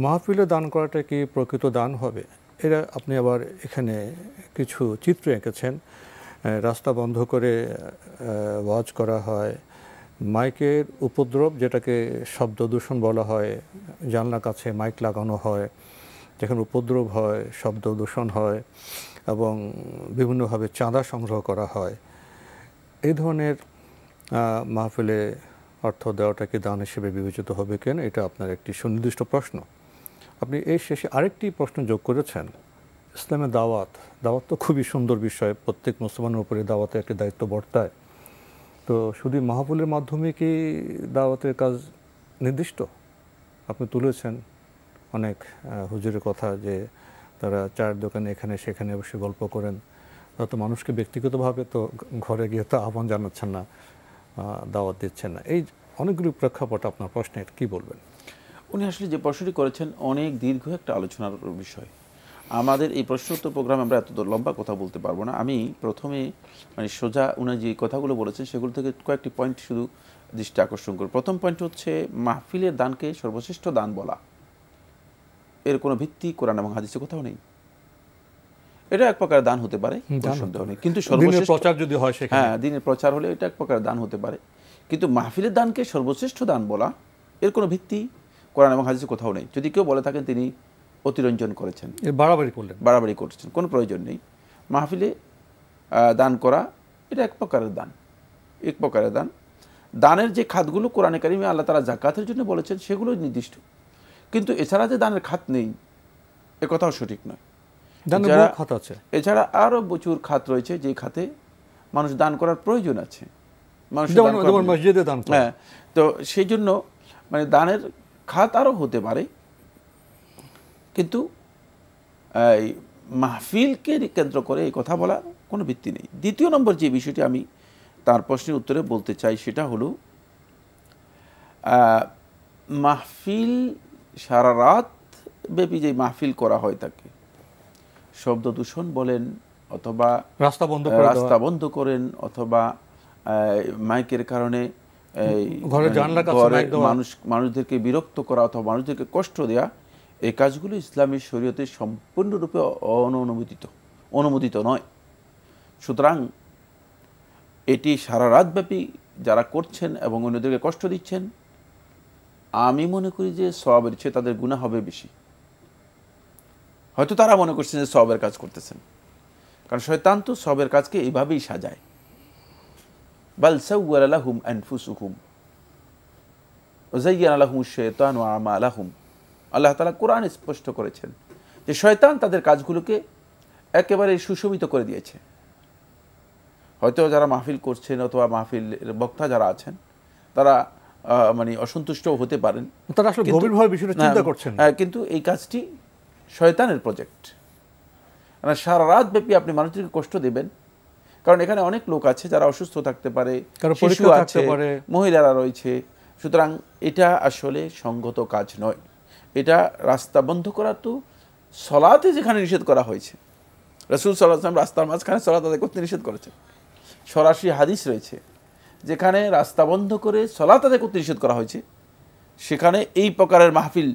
মাহফিলে দান করাটা কি প্রকৃত দান হবে? এরা আপনি আবার এখানে কিছু চিত্র এঁকেছেন। রাস্তা বন্ধ করে ওয়াজ করা হয়, মাইকের উপদ্রব, যেটাকে শব্দ দূষণ বলা হয়, জানলার কাছে মাইক লাগানো হয়, যেখানে উপদ্রব হয়, শব্দ দূষণ হয় এবং বিভিন্নভাবে চাঁদা সংগ্রহ করা হয়। এই ধরনের মাহফিলে অর্থ দেওয়াটা কি দান হিসেবে বিবেচিত হবে কেন? এটা আপনার একটি সুনির্দিষ্ট প্রশ্ন। আপনি এই শেষে আরেকটি প্রশ্ন যোগ করেছেন, ইসলামের দাওয়াত তো খুবই সুন্দর বিষয়, প্রত্যেক মুসলমানের উপরে দাওয়াতের একটি দায়িত্ব বর্তায়। তো শুধু মাহফিলের মাধ্যমে কি দাওয়াতের কাজ নির্দিষ্ট? আপনি তুলেছেন অনেক হুজুরের কথা যে তারা চায়ের দোকানে এখানে সেখানে বসে গল্প করেন, তো মানুষকে ব্যক্তিগতভাবে তো ঘরে গিয়ে তো আহ্বান জানাচ্ছেন না, দাওয়াত দিচ্ছেন না। এই অনেকগুলো প্রেক্ষাপট আপনার প্রশ্নের কি বলবেন? উনি আসলে যে প্রশ্নটি করেছেন অনেক দীর্ঘ একটা আলোচনার বিষয়। আমাদের এই প্রশ্ন উত্তর প্রোগ্রামে আমরা এত লম্বা কথা বলতে পারবো না। আমি প্রথমে মানে সোজা উনি যে কথাগুলো বলেছেন সেগুলো থেকে কয়েকটি পয়েন্ট শুধু দৃষ্টি আকর্ষণ করি। প্রথম পয়েন্ট হচ্ছে মাহফিলের দানকে সর্বশ্রেষ্ঠ দান বলা, এর কোনো ভিত্তি কোরআন এবং হাদিসে কোথাও নেই। এটা এক প্রকার দান হতে পারে, সন্দেহ নেই, কিন্তু সর্বশ্রেষ্ঠ প্রচার যদি হয় সেখানে, হ্যাঁ দিনের প্রচার হলে এটা এক প্রকার দান হতে পারে, কিন্তু মাহফিলের দানকে সর্বশ্রেষ্ঠ দান বলা এর কোনো ভিত্তি কোরআন এবং হাদিসে কোথাও নেই। যদি কেউ বলে থাকেন তিনি অতিরঞ্জন করেছেন, বাড়াবাড়ি করছেন, কোনো প্রয়োজন নেই। মাহফিলে দান করা এটা এক প্রকারের দান, এক প্রকারের দান। দানের যে খাতগুলো কোরআনে কারিমে আল্লাহ তাআলা যাকাতের জন্য বলেছেন সেগুলো নির্দিষ্ট, কিন্তু এছাড়া যে দানের খাত নেই এ কথাও সঠিক নয়। এছাড়া আরো প্রচুর খাত রয়েছে যে খাতে মানুষ দান করার প্রয়োজন আছে, হ্যাঁ। তো সেই জন্য মানে দানের খাত আরো হতে পারে, কিন্তু মাহফিলকে কেন্দ্র করে এই কথা বলার কোনো ভিত্তি নেই। দ্বিতীয় নম্বর যে বিষয়টি আমি তার প্রশ্নের উত্তরে বলতে চাই সেটা হলো মাহফিল সারা রাত ব্যাপী যে মাহফিল করা হয় তাকে শব্দ দূষণ বলেন, অথবা রাস্তা বন্ধ করেন, অথবা মাইকের কারণে মানুষদেরকে বিরক্ত করা অথবা মানুষদেরকে কষ্ট দেয়া, এই কাজগুলো ইসলামী শরীয়তে সম্পূর্ণরূপে অনুমোদিত নয়। সুতরাং এটি সারা রাতব্যাপী যারা করছেন এবং অন্যদেরকে কষ্ট দিচ্ছেন, আমি মনে করি যে সওয়াবের চেয়ে তাদের গুনাহ হবে বেশি। হয়তো তারা মনে করছেন যে সওয়াবের কাজ করতেছেন, কারণ শয়তান তো সওয়াবের কাজকে এইভাবেই সাজায়। বাল সাওয়ালা লাহুম আনফুসুহুম ওয়া যায়্যানা লাহুমুশ শাইতানু আমালাহুম। আল্লাহ তাআলা কোরআনে স্পষ্ট করেছেন যে শয়তান তাদের কাজগুলোকে একেবারে সুশোভিত করে দিয়েছে। হয়তো যারা মাহফিল করছেন অথবা মাহফিলের বক্তা যারা আছেন তারা মানে অসন্তুষ্ট হতে পারেন, তারা আসলে গভীরভাবে বিষয়টা চিন্তা করছেন, কিন্তু এই কাজটি শয়তানের প্রজেক্ট। মানে সারা রাত ব্যাপী আপনি মানুষদেরকে কষ্ট দেবেন, কারণ এখানে অনেক লোক আছে যারা অসুস্থ থাকতে পারে, শিশু আছে, মহিলারা রয়েছে। সুতরাং এটা আসলে সঙ্গত কাজ নয়। এটা রাস্তা বন্ধ করা তো সলাতে যেখানে নিষেধ করা হয়েছে, রাসূল সাল্লাল্লাহু আলাইহি ওয়াসাল্লাম রাস্তার মাঝখানে সলাত আদায় করতে নিষেধ করেছেন। সরাসরি হাদিস রয়েছে যেখানে রাস্তা বন্ধ করে সলাত আদায় করতে নিষেধ করা হয়েছে, সেখানে এই প্রকারের মাহফিল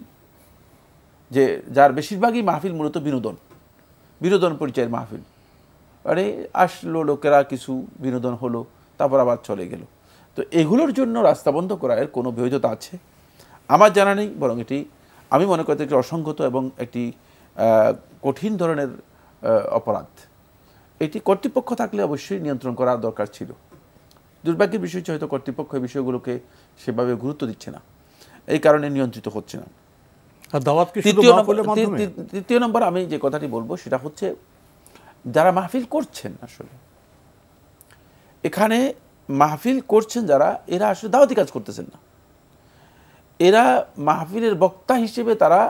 যে যার বেশিরভাগই মাহফিল মূলত বিনোদন পরিচয়ের মাহফিল, মানে আসলো লোকেরা কিছু বিনোদন হলো তারপর আবার চলে গেল, তো এগুলোর জন্য রাস্তা বন্ধ করা এর কোনো বৈধতা আছে আমার জানা নেই। বরং এটি আমি মনে করি একটি অসংগত এবং একটি কঠিন ধরনের অপরাধ। এটি কর্তৃপক্ষ থাকলে অবশ্যই নিয়ন্ত্রণ করা দরকার ছিল। দুর্ভাগ্যের বিষয় হচ্ছে হয়তো কর্তৃপক্ষ এই বিষয়গুলোকে সেভাবে গুরুত্ব দিচ্ছে না, এই কারণে নিয়ন্ত্রিত হচ্ছে না। তৃতীয় নম্বর আমি যে কথাটি বলবো সেটা হচ্ছে যারা মাহফিল করছেন, আসলে এখানে মাহফিল করছেন যারা, এরা আসলে দাওয়াতি কাজ করতেছেন না। এরা মাহফিলের বক্তা হিসেবে তারা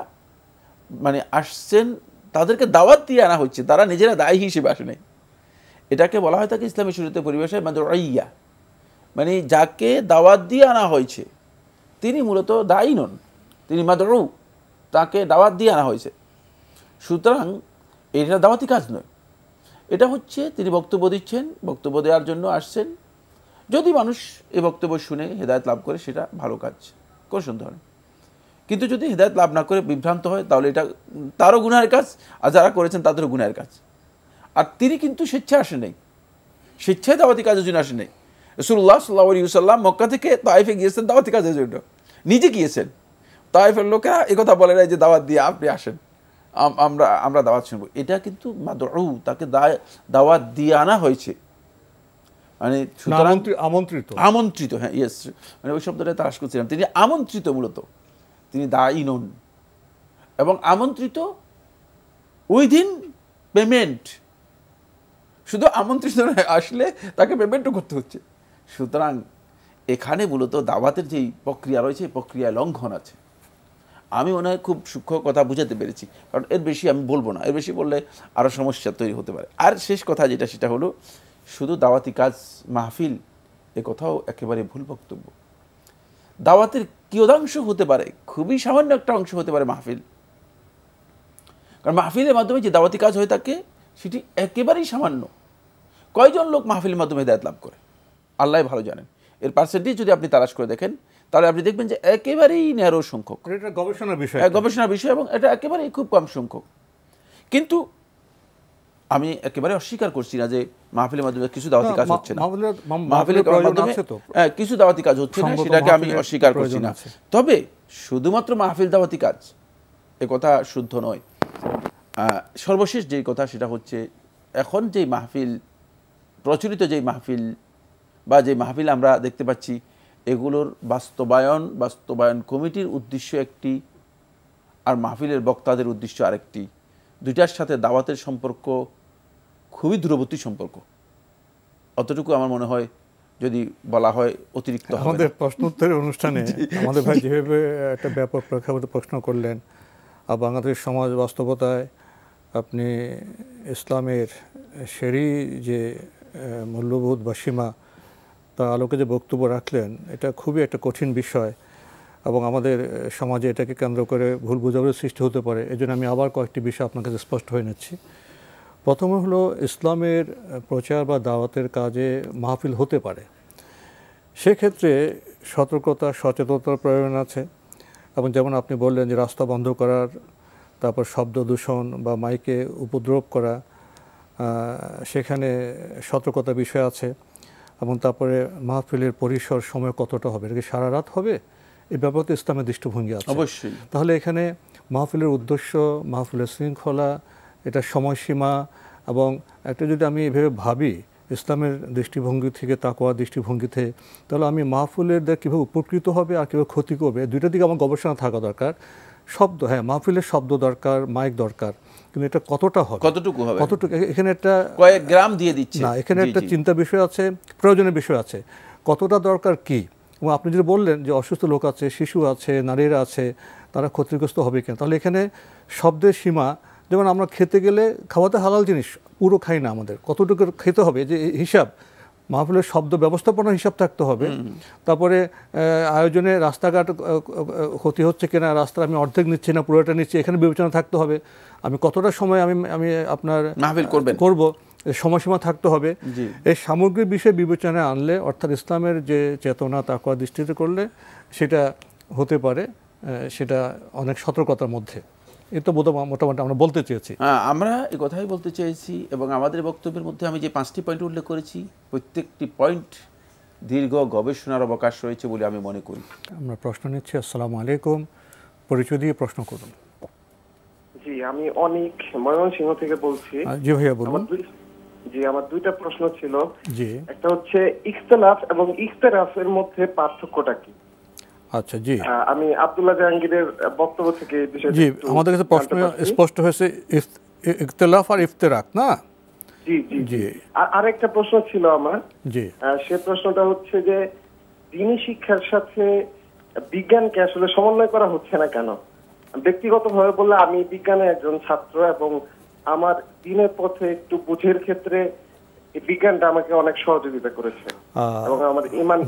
মানে আসছেন, তাদেরকে দাওয়াত দিয়ে আনা হচ্ছে, তারা নিজেরা দায়ী হিসেবে আসে নাই। এটাকে বলা হয় তাকে ইসলামী শরীয়তের পরিভাষায় মাদউইয়া, মানে যাকে দাওয়াত দিয়ে আনা হয়েছে তিনি মূলত দায়ী নন, তিনি মাদউ, তাকে দাওয়াত দিয়ে আনা হয়েছে। সুতরাং এটা দাওয়াতি কাজ নয়, এটা হচ্ছে তিনি বক্তব্য দিচ্ছেন, বক্তব্য দেওয়ার জন্য আসছেন। যদি মানুষ এই বক্তব্য শুনে হেদায়েত লাভ করে সেটা ভালো কাজ, কোনো সন্দেহ নেই। কিন্তু যদি হেদায়েত লাভ না করে বিভ্রান্ত হয় তাহলে এটা তারও গুনাহের কাজ, আর যারা করেছেন তাদেরও গুনাহের কাজ। আর তিনি কিন্তু স্বেচ্ছায় আসেন নাই, স্বেচ্ছায় দাওয়াতি কাজের জন্য আসেন নাই। রাসূলুল্লাহ সাল্লাল্লাহু আলাইহি ওয়াসাল্লাম মক্কা থেকে তায়েফে গিয়েছেন দাওয়াতি কাজের জন্য, নিজে গিয়েছেন। তায়েফের লোকেরা একথা বলে নাই যে দাওয়াত দিয়ে আপনি আসেন, আমরা দাওয়াত শুনবো। এটা কিন্তু মাদউ, তাকে দাওয়াত দিয়ে আনা হয়েছে, মানে আমন্ত্রিত। হ্যাঁ, ইয়েস, মানে ওই শব্দটা তালাশ করছিলাম। তিনি আমন্ত্রিত, মূলত তিনি দায়ী নন, এবং আমন্ত্রিত ওই দিন পেমেন্ট, শুধু আমন্ত্রিত আসলে তাকে পেমেন্টও করতে হচ্ছে। সুতরাং এখানে মূলত দাওয়াতের যেই প্রক্রিয়া রয়েছে এই প্রক্রিয়ায় লঙ্ঘন আছে। আমি মনে হয় খুব সূক্ষ্ম কথা বুঝাতে পেরেছি, কারণ এর বেশি আমি বলবো না, এর বেশি বললে আরও সমস্যা তৈরি হতে পারে। আর শেষ কথা যেটা, সেটা হলো শুধু দাওয়াতি কাজ মাহফিল, এ কথাও একেবারে ভুল বক্তব্য। দাওয়াতের কিয়দাংশ হতে পারে, খুবই সামান্য একটা অংশ হতে পারে মাহফিল, কারণ মাহফিলের মাধ্যমে যে দাওয়াতি কাজ হয়ে থাকে সেটি একেবারেই সামান্য। কয়জন লোক মাহফিলের মাধ্যমে হিদায়াত লাভ করে আল্লাহ ভালো জানেন। এর পার্সেন্টেজ যদি আপনি তালাশ করে দেখেন তাহলে আপনি দেখবেন যে একেবারেই ন্যারো সংখ্যক। এটা গবেষণার বিষয়, গবেষণার বিষয়, এবং এটা একেবারেই খুব কম সংখ্যক। কিন্তু আমি একেবারে অস্বীকার করছি না যে মাহফিলের মাধ্যমে কিছু দাওয়াতি কাজ হচ্ছে না, মাহফিলের মাধ্যমে কিছু দাওয়াতি কাজ হচ্ছে না, সেটাকে আমি অস্বীকার করছি না। তবে শুধুমাত্র মাহফিল দাওয়াতি কাজ এ কথা শুদ্ধ নয়। সর্বশেষ যেই কথা সেটা হচ্ছে, এখন যেই মাহফিল প্রচলিত, যেই মাহফিল বা যে মাহফিল আমরা দেখতে পাচ্ছি, এগুলোর বাস্তবায়ন কমিটির উদ্দেশ্য একটি, আর মাহফিলের বক্তাদের উদ্দেশ্য আরেকটি। দুইটার সাথে দাওয়াতের সম্পর্ক খুবই দূরবর্তী সম্পর্ক। অতটুকু আমার মনে হয় যদি বলা হয় অতিরিক্ত। আমাদের প্রশ্নোত্তরের অনুষ্ঠানে আমাদের ভাই যেভাবে একটা ব্যাপক প্রেক্ষাপটে প্রশ্ন করলেন, আর বাংলাদেশ সমাজ বাস্তবতায় আপনি ইসলামের সেরি যে মূল্যবোধ বা সীমা, তা আলোকে যে বক্তব্য রাখলেন, এটা খুবই একটা কঠিন বিষয়, এবং আমাদের সমাজে এটাকে কেন্দ্র করে ভুল বোঝাবুঝির সৃষ্টি হতে পারে। এই জন্য আমি আবার কয়েকটি বিষয় আপনার কাছে স্পষ্ট হয়ে নিচ্ছি। প্রথমে হলো, ইসলামের প্রচার বা দাওয়াতের কাজে মাহফিল হতে পারে, সেক্ষেত্রে সতর্কতা সচেতনতার প্রয়োজন আছে। এবং যেমন আপনি বললেন যে রাস্তা বন্ধ করার, তারপর শব্দ দূষণ বা মাইকে উপদ্রব করা, সেখানে সতর্কতার বিষয় আছে। এবং তারপরে মাহফিলের পরিসর সময় কতটা হবে, এটা কি সারা রাত হবে, এই ব্যাপারে ইসলামের দৃষ্টিভঙ্গি আছে অবশ্যই। তাহলে এখানে মাহফিলের উদ্দেশ্য, মাহফিলের শৃঙ্খলা, এটা সময়সীমা, এবং একটা যদি আমি এভাবে ভাবি ইসলামের দৃষ্টিভঙ্গি থেকে, তাকওয়ার দৃষ্টিভঙ্গি থেকে, তাহলে আমি মাহফিলের দ্বারা কীভাবে উপকৃত হবে আর কীভাবে ক্ষতি করবে, দুইটার দিকে আমার গবেষণা থাকা দরকার। শব্দ, হ্যাঁ মাহফিলের শব্দ দরকার, মাইক দরকার, কিন্তু এটা কতটা হবে, কতটুকু, এখানে একটা কয়েক গ্রাম দিয়ে দিচ্ছে না, এখানে একটা চিন্তা বিষয় আছে, প্রয়োজনের বিষয় আছে, কতটা দরকার কি। এবং আপনি যদি বললেন যে অসুস্থ লোক আছে, শিশু আছে, নারীরা আছে, তারা ক্ষতিগ্রস্ত হবে কেন, তাহলে এখানে শব্দের সীমা, যেমন আমরা খেতে গেলে খাওয়াতে হালাল জিনিস পুরো খাই না, আমাদের কতটুকু খেতে হবে যে হিসাব, মাহফিলের শব্দ ব্যবস্থাপনার হিসাব থাকতে হবে। তারপরে আয়োজনে রাস্তাঘাট ক্ষতি হচ্ছে কিনা, রাস্তা আমি অর্ধেক নিচ্ছি না পুরোটা নিচ্ছি, এখানে বিবেচনা থাকতে হবে। আমি কতটা সময় আমি আপনার মাহফিল করব, সময়সীমা থাকতে হবে। এই সামগ্রিক বিষয় বিবেচনায় আনলে, অর্থাৎ ইসলামের যে চেতনা তাকওয়া দৃষ্টিতে করলে সেটা হতে পারে, সেটা অনেক সতর্কতার মধ্যে। এটা মোটামুটি আমরা বলতে চেয়েছি। আমরা এই কথাই বলতে চেয়েছি, এবং আমাদের বক্তব্যের মধ্যে আমি যে 5টি পয়েন্ট উল্লেখ করেছি, প্রত্যেকটি পয়েন্ট দীর্ঘ গবেষণার অবকাশ রয়েছে বলে আমি মনে করি। আমরা প্রশ্ন নিচ্ছি। আসসালামু আলাইকুম, পরিচয় দিয়ে প্রশ্ন করুন। জি, আমি অনেক ময়মনসিংহ থেকে বলছি। জি ভাইয়া বলুন। জি, আমার দুইটা প্রশ্ন ছিল। জি, একটা হচ্ছে ইখতিলাফ এবং ইখতিরাফের মধ্যে পার্থক্যটা কি? আচ্ছা, জি, আমি আব্দুল্লাহ জাহাঙ্গীরের বক্তব্য থেকে জি, আমাদের কাছে প্রশ্ন স্পষ্ট হয়েছে, ইখতিলাফ আর ইফতিরাক না? জি জি জি। আর আরেকটা প্রশ্ন ছিল আমার। জি, সে প্রশ্নটা হচ্ছে যে দ্বীনি শিক্ষার সাথে বিজ্ঞানকে আসলে সমন্বয় করা হচ্ছে না কেন? ব্যক্তিগতভাবে বললে আমি বিজ্ঞানের একজন ছাত্র, এবং আমার দ্বীনের পথে একটু বুঝের ক্ষেত্রে বিজ্ঞানটা আমাকে অনেক সহযোগিতা করেছে, এবং আমার ইমানি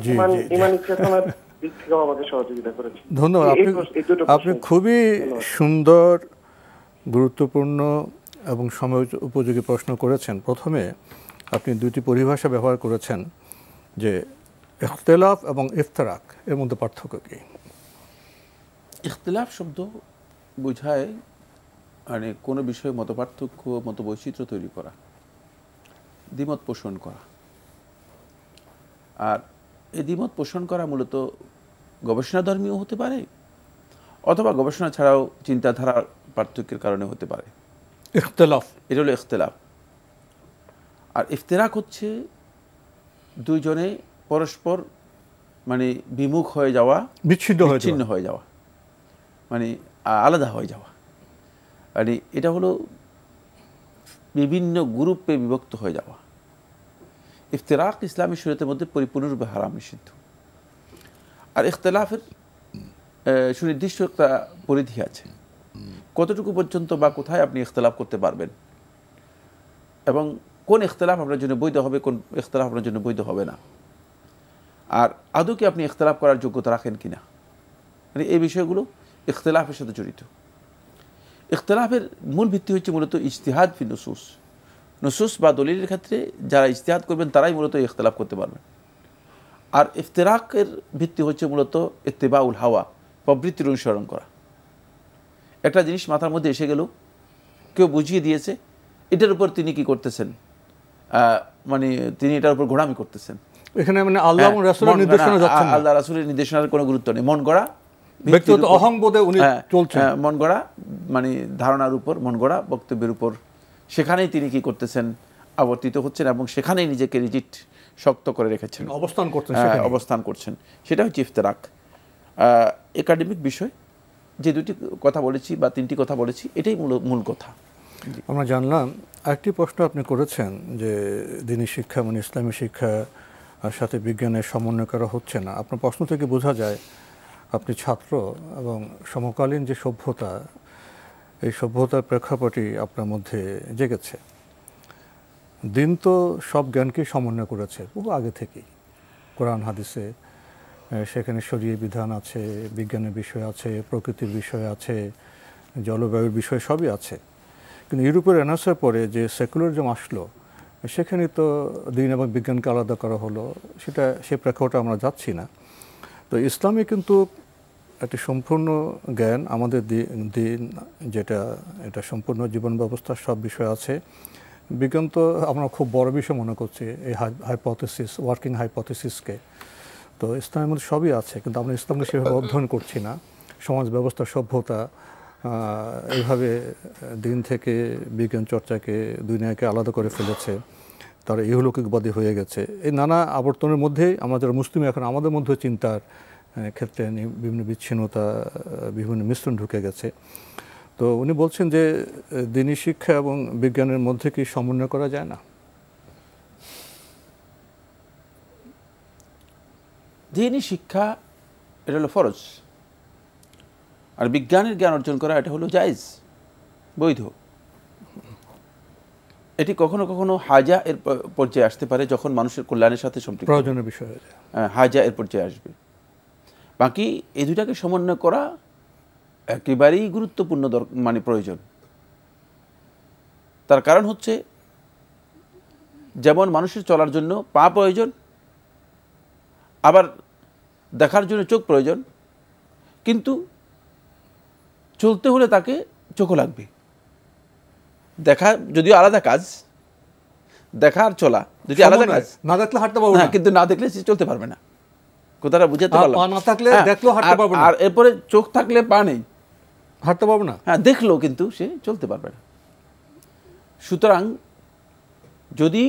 চেতনার দিক থেকেও আমাকে সহযোগিতা করেছে। ধন্যবাদ। আপনি খুবই সুন্দর, গুরুত্বপূর্ণ এবং সময় উপযোগী প্রশ্ন করেছেন। প্রথমে আপনি দুটি পরিভাষা ব্যবহার করেছেন, যে ইখতিলাফ এবং ইফতিরাক, এর মধ্যে পার্থক্য কি? ইখতিলাফ শব্দ বোঝায় মানে কোনো বিষয়ে মতপার্থক্য, মত বৈচিত্র্য তৈরি করা, দ্বিমত পোষণ করা। আর এই দ্বিমত পোষণ করা মূলত গবেষণাধর্মীয় হতে পারে, অথবা গবেষণা ছাড়াও চিন্তাধারার পার্থক্যের কারণে হতে পারে। ইখতিলাফ, এটা হলো ইখতিলাফ। আর ইফতিরাক হচ্ছে দুইজনে পরস্পর মানে বিমুখ হয়ে যাওয়া, বিচ্ছিন্ন হয়ে যাওয়া, মানে আলাদা হয়ে যাওয়া। মানে এটা হলো বিভিন্ন গ্রুপে বিভক্ত হয়ে যাওয়া। ইফতিরাক ইসলামী শরীয়তের মধ্যে পরিপূর্ণরূপে হারাম, নিষিদ্ধ। আর ইখতিলাফের সুনির্দিষ্ট একটা পরিধি আছে, কতটুকু পর্যন্ত বা কোথায় আপনি ইখতিলাফ করতে পারবেন এবং কোন ইখতিলাফ আপনার জন্য বৈধ হবে, কোন ইখতিলাফ আপনার জন্য বৈধ হবে না, আর আদৌ কি আপনি ইখতিলাফ করার যোগ্যতা রাখেন কিনা, মানে এই বিষয়গুলো ইখতিলাফের সাথে জড়িত। ইখতিলাফের মূল ভিত্তি হচ্ছে মূলত ইজতিহাদ ফি নুসুস। নুসুস বা দলিলের ক্ষেত্রে যারা ইজতিহাদ করবেন তারাই মূলত ইখতিলাফ করতে পারবেন। আর ইফতিরাকের ভিত্তি হচ্ছে মূলত ইত্তিবাউল হাওয়া, প্রবৃত্তির অনুসরণ করা। একটা জিনিস মাথার মধ্যে এসে গেল, কেউ বুঝিয়ে দিয়েছে, এটার উপর তিনি কি করতেছেন, মানে তিনি এটার উপর ঘোড়ামি করতেছেন। এখানে মানে আল্লাহ এবং রাসূলের নির্দেশনা যাচ্ছে না, আল্লাহ রাসূলের নির্দেশনার কোনো গুরুত্ব নেই। মন গড়া ব্যক্তিগত অহংবোধে উনি চলছেন, মন গড়া মানে ধারণার উপর, মন গড়া বক্তব্যের উপর, সেখানেই তিনি কি করতেছেন, আবর্তিত হচ্ছেন এবং সেখানেই নিজেকে রিজিট শক্ত করে রেখেছেন, অবস্থান করছেন। সেটা হচ্ছে ইফতিরাক। একাডেমিক বিষয় যে দুটি কথা বলেছি বা তিনটি কথা বলেছি, এটাই মূল কথা। আমরা জানলাম একটি প্রশ্ন আপনি করেছেন যে দ্বীনি শিক্ষা মানে ইসলামী শিক্ষা আর সাথে বিজ্ঞানের সমন্বয় করা হচ্ছে না। আপনার প্রশ্ন থেকে বোঝা যায় আপনি ছাত্র এবং সমকালীন যে সভ্যতা, এই সভ্যতার প্রেক্ষাপটই আপনার মধ্যে জেগেছে। দিন তো সব জ্ঞানকেই সমন্বয় করেছে বহু আগে থেকেই, কোরআন হাদিসে, সেখানে শরীয়ী বিধান আছে, বিজ্ঞানের বিষয় আছে, প্রকৃতির বিষয় আছে, জলবায়ুর বিষয় সবই আছে। কিন্তু ইউরোপের রেনেসাঁর পরে যে সেকুলারিজম আসলো, সেখানে তো দিন এবং বিজ্ঞানকে আলাদা করা হলো, সে প্রেক্ষাপটে আমরা যাচ্ছি না। তো ইসলামে কিন্তু একটি সম্পূর্ণ জ্ঞান, আমাদের দিন যেটা, এটা সম্পূর্ণ জীবন ব্যবস্থার সব বিষয় আছে। বিজ্ঞান তো আমরা খুব বড় বিষয় মনে করছি, এই হাইপোথিসিস, ওয়ার্কিং হাইপোথিসিসকে। তো ইসলামের মধ্যে সবই আছে, কিন্তু আমরা ইসলামকে সেভাবে অধ্যয়ন করছি না। সমাজ ব্যবস্থা, সভ্যতা এইভাবে দিন থেকে বিজ্ঞান চর্চাকে, দুনিয়াকে আলাদা করে ফেলেছে, তারা ইহলৌকিকবাদী হয়ে গেছে। এই নানা আবর্তনের মধ্যেই আমরা যারা মুসলিম, এখন আমাদের মধ্যে চিন্তার ক্ষেত্রে বিভিন্ন বিচ্ছিন্নতা, বিভিন্ন মিশ্রণ ঢুকে গেছে। তো উনি বলছেন যে দ্বীনি শিক্ষা এবং বিজ্ঞানের মধ্যে কি সমন্বয় করা যায় না? দ্বীনি শিক্ষা এটা হলো ফরজ, আর বিজ্ঞানের জ্ঞান অর্জন করা এটা হলো জায়েজ, বৈধ। এটি কখনো কখনো হাজা এর পর্যায়ে আসতে পারে, যখন মানুষের কল্যাণের সাথে সম্পৃক্ত, প্রয়োজনীয় বিষয় হাজা এর পর্যায়ে আসবে। বাকি এই দুটাকে সমন্বয় করা একেবারেই গুরুত্বপূর্ণ মানে প্রয়োজন। তার কারণ হচ্ছে, যেমন মানুষের চলার জন্য পা প্রয়োজন, আবার দেখার জন্য চোখ প্রয়োজন, কিন্তু চলতে হলে তাকে চোখও লাগবে। দেখা যদিও আলাদা কাজ, দেখা আর চলা যদি আলাদা কাজ, না দেখলে হাঁটতে পারবে না, কিন্তু না দেখলে সে চলতে পারবে না। কথাটা বুঝাতে পারলাম? পা না থাকলে দেখলেও হাঁটতে পারবে না, আর এরপরে চোখ থাকলে পা নেই, হাঁটতে পারবে না। হ্যাঁ, দেখলো কিন্তু সে চলতে পারবে না। সুতরাং যদি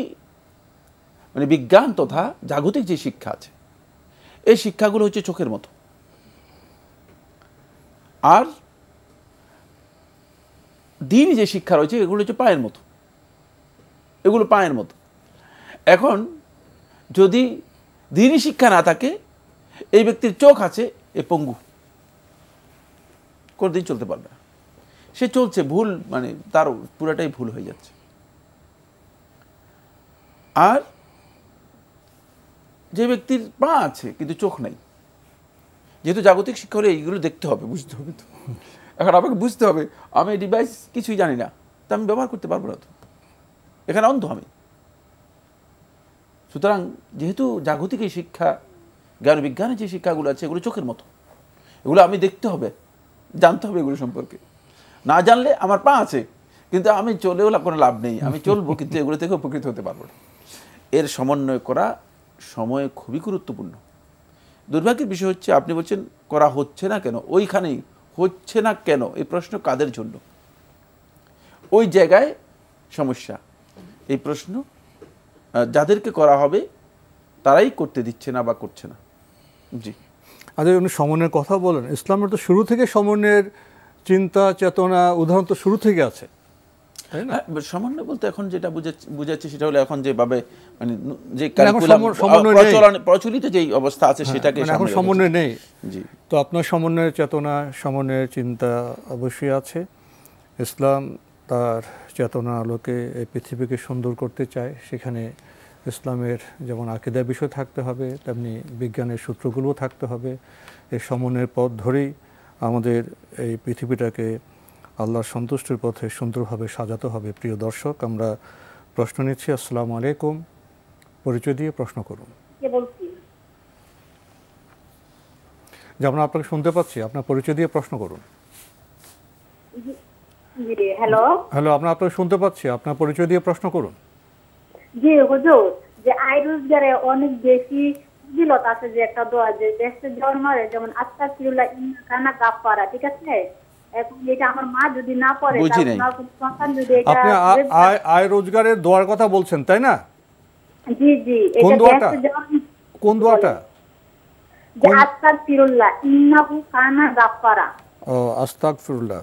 মানে বিজ্ঞান তথা জাগতিক যে শিক্ষা আছে, এই শিক্ষাগুলো হচ্ছে চোখের মতো, আর দ্বীনি যে শিক্ষা রয়েছে এগুলো হচ্ছে পায়ের মতো, এগুলো পায়ের মতো। এখন যদি দ্বীনি শিক্ষা না থাকে, এই ব্যক্তির চোখ আছে, এ পঙ্গু, কোনদিন চলতে পারবে না। সে চলছে ভুল, মানে তার পুরাটাই ভুল হয়ে যাচ্ছে। আর যে ব্যক্তির পা আছে কিন্তু চোখ নাই, যেহেতু জাগতিক শিক্ষা হলে এইগুলো দেখতে হবে, বুঝতে হবে। তো এখন আমাকে বুঝতে হবে, আমি এই ডিভাইস কিছুই জানি না, তা আমি ব্যবহার করতে পারবো না, তো এখানে অন্ধ আমি। সুতরাং যেহেতু জাগতিক এই শিক্ষা, জ্ঞান বিজ্ঞানের যে শিক্ষাগুলো আছে, এগুলো চোখের মতো, এগুলো আমি দেখতে হবে, জানতে হবে এগুলো সম্পর্কে। না জানলে আমার পা আছে কিন্তু আমি চলেও কোনো লাভ নেই, আমি চলবো কিন্তু এগুলো থেকে উপকৃত হতে পারবো না। এর সমন্বয় করা সময়ে খুবই গুরুত্বপূর্ণ। দুর্ভাগ্যের বিষয় হচ্ছে, আপনি বলছেন করা হচ্ছে না কেন, ওইখানেই হচ্ছে না কেন, এই প্রশ্ন কাদের জন্য, ওই জায়গায় সমস্যা। এই প্রশ্ন যাদেরকে করা হবে তারাই করতে দিচ্ছে না বা করছে না। জি, আচ্ছা, উনি সমন্বয়ের কথা বলেন, ইসলামের তো শুরু থেকে সমন্বয়ের চিন্তা চেতনা, উদাহরণ তো শুরু থেকে আছে। তাই না? সমন্বয় বলতে এখন যেটা বুঝাচ্ছে সেটা হলো এখন যেভাবে মানে যে প্রচলিত যে অবস্থা আছে সেটাকে এখন সমন্বয় নেই। জি, তো আপনার সমন্বয়ের চেতনা, সমন্বয়ের চিন্তা অবশ্যই আছে। ইসলাম তার চেতনা আলোকে এই পৃথিবীকে সুন্দর করতে চায়। সেখানে ইসলামের যেমন আকীদা বিষয় থাকতে হবে, তেমনি বিজ্ঞানের সূত্রগুলোও থাকতে হবে। এই সমন্বয়ের পথ ধরেই আমাদের এই পৃথিবীটাকে আল্লাহর সন্তুষ্টির পথে সুন্দরভাবে সাজাতে হবে। প্রিয় দর্শক, আমরা প্রশ্ন নিচ্ছি। আসসালামু আলাইকুম, পরিচয় দিয়ে প্রশ্ন করুন। যেমন আপনাকে শুনতে পাচ্ছি, আপনার পরিচয় দিয়ে প্রশ্ন করুন। হ্যালো হ্যালো, আপনাকে শুনতে পাচ্ছি, আপনার পরিচয় দিয়ে প্রশ্ন করুন। জি হুজুর, যে আয় রোজগারে অনেক বেশি ফজিলত আছে, যে একটা দোয়া যে দেশে জন্মারে, যেমন আস্তাগফিরুল্লাহ ইন্না কানা গাফফারা, ঠিক আছে? এখন এটা আমার মা যদি না পড়ে, তার সন্তান যদি এটা, আপনি আয় রোজগারের দোয়ার কথা বলছেন তাই না? জি জি, কোন দোয়াটা? কোন দোয়াটা? যে আস্তাগফিরুল্লাহ ইন্নাহু কানা গাফফারা। ও, আস্তাগফিরুল্লাহ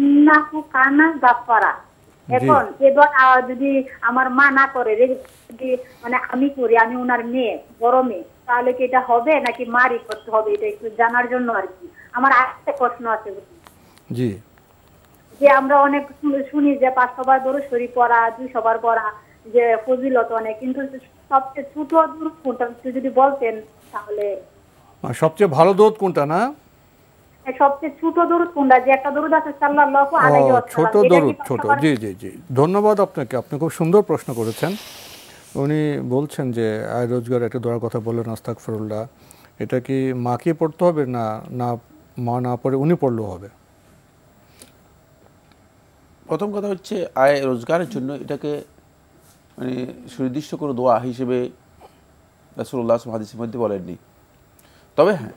ইন্নাহু কানা গাফফারা। এখন এবার যদি আমার মা না করে, যদি মানে আমি করি, আমি ওনার মেয়ে, বড় মেয়ে, তাহলে কি এটা হবে নাকি মারই করতে হবে? এটা একটু জানার জন্য আর কি। আমার আরেকটা প্রশ্ন আছে। জি, যে আমরা অনেক শুনি যে 500 বার দরুদ শরীফ পড়া, 200 বার পড়া, যে ফজিলত অনেক, কিন্তু সবচেয়ে ছোট দরুদ কোনটা যদি বলতেন তাহলে। সবচেয়ে ভালো দরুদ কোনটা? না, সবচেয়ে ছোট দরুদ কোনটা? যে একটা দরুদ আছে সাল্লাল্লাহু আলাইহি ওয়াসাল্লাম, ছোট দরুদ, ছোট। জি জি জি, ধন্যবাদ আপনাকে, আপনি খুব সুন্দর প্রশ্ন করেছেন। উনি বলছেন যে আয় রোজগার একটা দোয়ার কথা বললেন, আস্তাগফিরুল্লাহ, এটা কি মাকে পড়তে হবে না না মা না পড়ে উনি পড়লেও হবে? প্রথম কথা হচ্ছে আয় রোজগারের জন্য এটাকে মানে সুনির্দিষ্ট করে দোয়া হিসেবে রাসূলুল্লাহ হাদিসের মধ্যে বলেননি। তবে হ্যাঁ,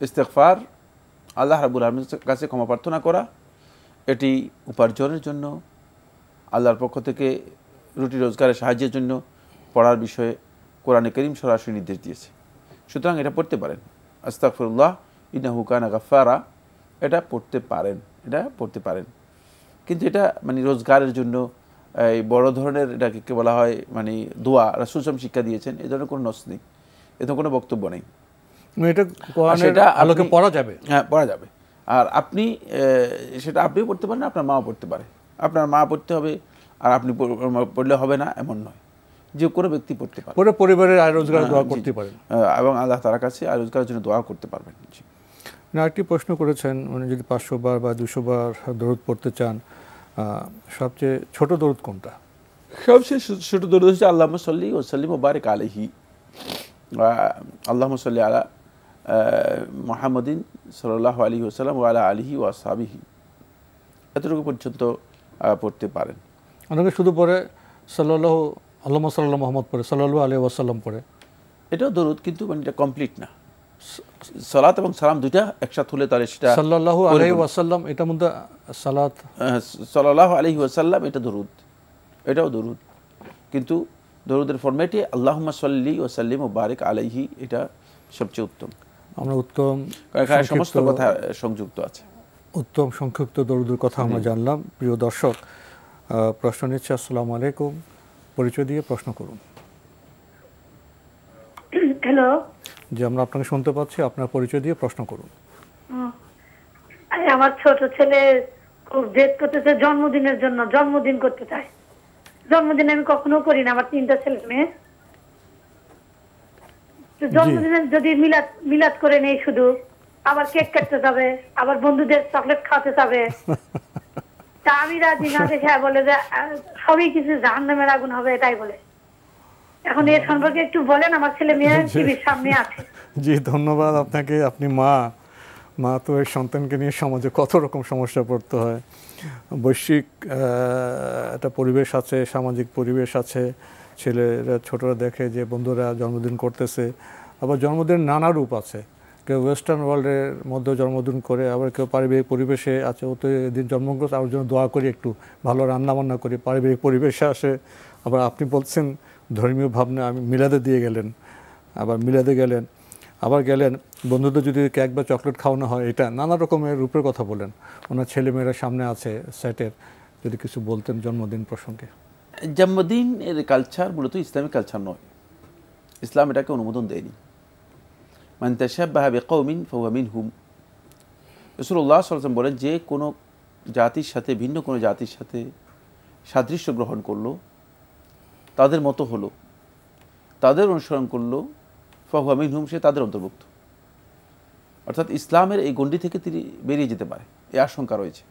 ইস্তেগফার, আল্লাহ রাব্বুল আলামিনের কাছে ক্ষমা প্রার্থনা করা, এটি উপার্জনের জন্য, আল্লাহর পক্ষ থেকে রুটি রোজগারের সাহায্যের জন্য পড়ার বিষয়ে কোরআনে কারীম সরাসরি নির্দেশ দিয়েছে। সুতরাং এটা পড়তে পারেন, আস্তাগফিরুল্লাহ ইন্নাহু কানা গাফফারা, এটা পড়তে পারেন। কিন্তু এটা মানে রোজগারের জন্য এই বড় ধরনের এটাকে বলা হয় মানে দোয়া, রাসূল সাল্লাল্লাহু শিক্ষা দিয়েছেন, এ ধরনের কোনো নস নেই, এ ধরনের কোনো বক্তব্য নেই। এটা কোরআনের আলোকে পড়া যাবে। হ্যাঁ, পড়া যাবে। আর আপনি সেটা আপনিও পড়তে পারেন, আপনার মাও পড়তে পারে। আপনার মা পড়তে হবে আর আপনি পড়লে হবে না এমন নয়, যে কোনো ব্যক্তি পড়তে পারে, পুরো পরিবারের আয় রোজগারের দোয়া করতে পারেন এবং আল্লাহ তাআলার কাছে আয় রোজগারের জন্য দোয়া করতে পারবেন। না, একটি প্রশ্ন করেছেন, উনি যদি 500 বার বা 200 বার দরুদ পড়তে চান, সবচেয়ে ছোট দরুদ কোনটা? সবচেয়ে ছোট দরুদ হচ্ছে আল্লাহুম্মা সাল্লি ওয়া সাল্লিম ওয়া বারিক আলাইহি, আল্লাহুম্মা সাল্লি আলা মুহাম্মাদিন সাল্লাল্লাহু আলাইহি ওয়াসাল্লাম ওয়া আলা আলিহি ওয়া আসহাবিহি, এতটুকু পর্যন্ত পড়তে পারেন। অনেকে শুধু পড়ে সাল্লাল্লাহু, আল্লাহুম্মা সাল্লি মুহাম্মদ পড়ে, সাল্লাল্লাহু আলাইহি ওয়াসাল্লাম পড়ে, এটাও দরুদ, কিন্তু মানে এটা কমপ্লিট না। সালাত এবং সালাম দুইটা একসাথে হলে তাহলে সেটা সাল্লাল্লাহু আলাইহি ওয়াসাল্লাম, এটার মধ্যে সালাত, সাল্লাল্লাহু আলাইহি ওয়াসাল্লাম এটা দরুদ, এটাও দরুদ, কিন্তু দরুদের ফরম্যাটে আল্লাহুম্মা সাল্লি ওয়া সাল্লিম ওয়া বারিক আলাইহি, এটা সবচেয়ে উত্তম। আমরা উত্তম সমস্ত কথা সংযুক্ত আছে, উত্তম সংক্ষিপ্ত দরুদের কথা আমরা জানলাম। প্রিয় দর্শক, প্রশ্ন নিচ্ছে। আসসালামু আলাইকুম, পরিচয় দিয়ে প্রশ্ন করুন। হ্যালো জি, আমরা আপনাকে শুনতে পাচ্ছি, আপনার পরিচয় দিয়ে প্রশ্ন করুন। আমার ছোট ছেলে খুব জেদ করতেছে জন্মদিনের জন্য, জন্মদিন করতে চায়। জন্মদিন আমি কখনো করি না, আমার 3টা ছেলে মেয়ে। জন্মদিনে যদি মিলাদ করে নেই, শুধু আবার কেক কাটতে যাবে, আবার বন্ধুদের চকলেট খাওয়াতে যাবে, তা আমি রাজি না। দেখে বলে যে সবই কিছু জাহান্নামের আগুন হবে, এটাই বলে। এখন এর সম্পর্কে একটু বলেন, আমার ছেলে মেয়ে টিভির সামনে আছে। জি, ধন্যবাদ আপনাকে। আপনি মা তো এই সন্তানকে নিয়ে সমাজে কত রকম সমস্যা পড়তে হয়। বৈশ্বিক একটা পরিবেশ আছে, সামাজিক পরিবেশ আছে। ছেলেরা ছোটরা দেখে যে বন্ধুরা জন্মদিন করতেছে, আবার জন্মদিন নানা রূপ আছে। কেউ ওয়েস্টার্ন ওয়ার্ল্ডের মধ্যে জন্মদিন করে, আবার কেউ পারিবারিক পরিবেশে আছে, ও তো এদিন জন্মদিন করে, তার জন্য দোয়া করি, একটু ভালো রান্নাবান্না করি, পারিবারিক পরিবেশে আসে। আবার আপনি বলছেন ধর্মীয় ভাবনা, আমি মিলাদে দিয়ে গেলেন, আবার মিলাদে গেলেন। আবার গেলেন বন্ধুদের যদি কেক বা চকলেট খাওয়ানো হয়, এটা নানা রকমের রূপের কথা বলেন। ওনার ছেলেমেয়েরা সামনে আছে সেটের, যদি কিছু বলতেন জন্মদিন প্রসঙ্গে। জন্মদিন এর কালচার মূলত ইসলামিক কালচার নয়, ইসলাম এটাকে অনুমোদন দেয়নি। মান তাশাব্বাহা বিকওমিন ফাহুয়া মিনহুম, রাসূলুল্লাহ সাল্লাল্লাহু আলাইহি ওয়াসাল্লাম বলেন যে কোনো জাতির সাথে, ভিন্ন কোনো জাতির সাথে সাদৃশ্য গ্রহণ করলো, তাদের মতো হলো, তাদের অনুসরণ করলো, ফাহুয়া মিনহুম, সে তাদের অন্তর্ভুক্ত। অর্থাৎ ইসলামের এই গণ্ডি থেকে তিনি বেরিয়ে যেতে পারে, এই আশঙ্কা রয়েছে।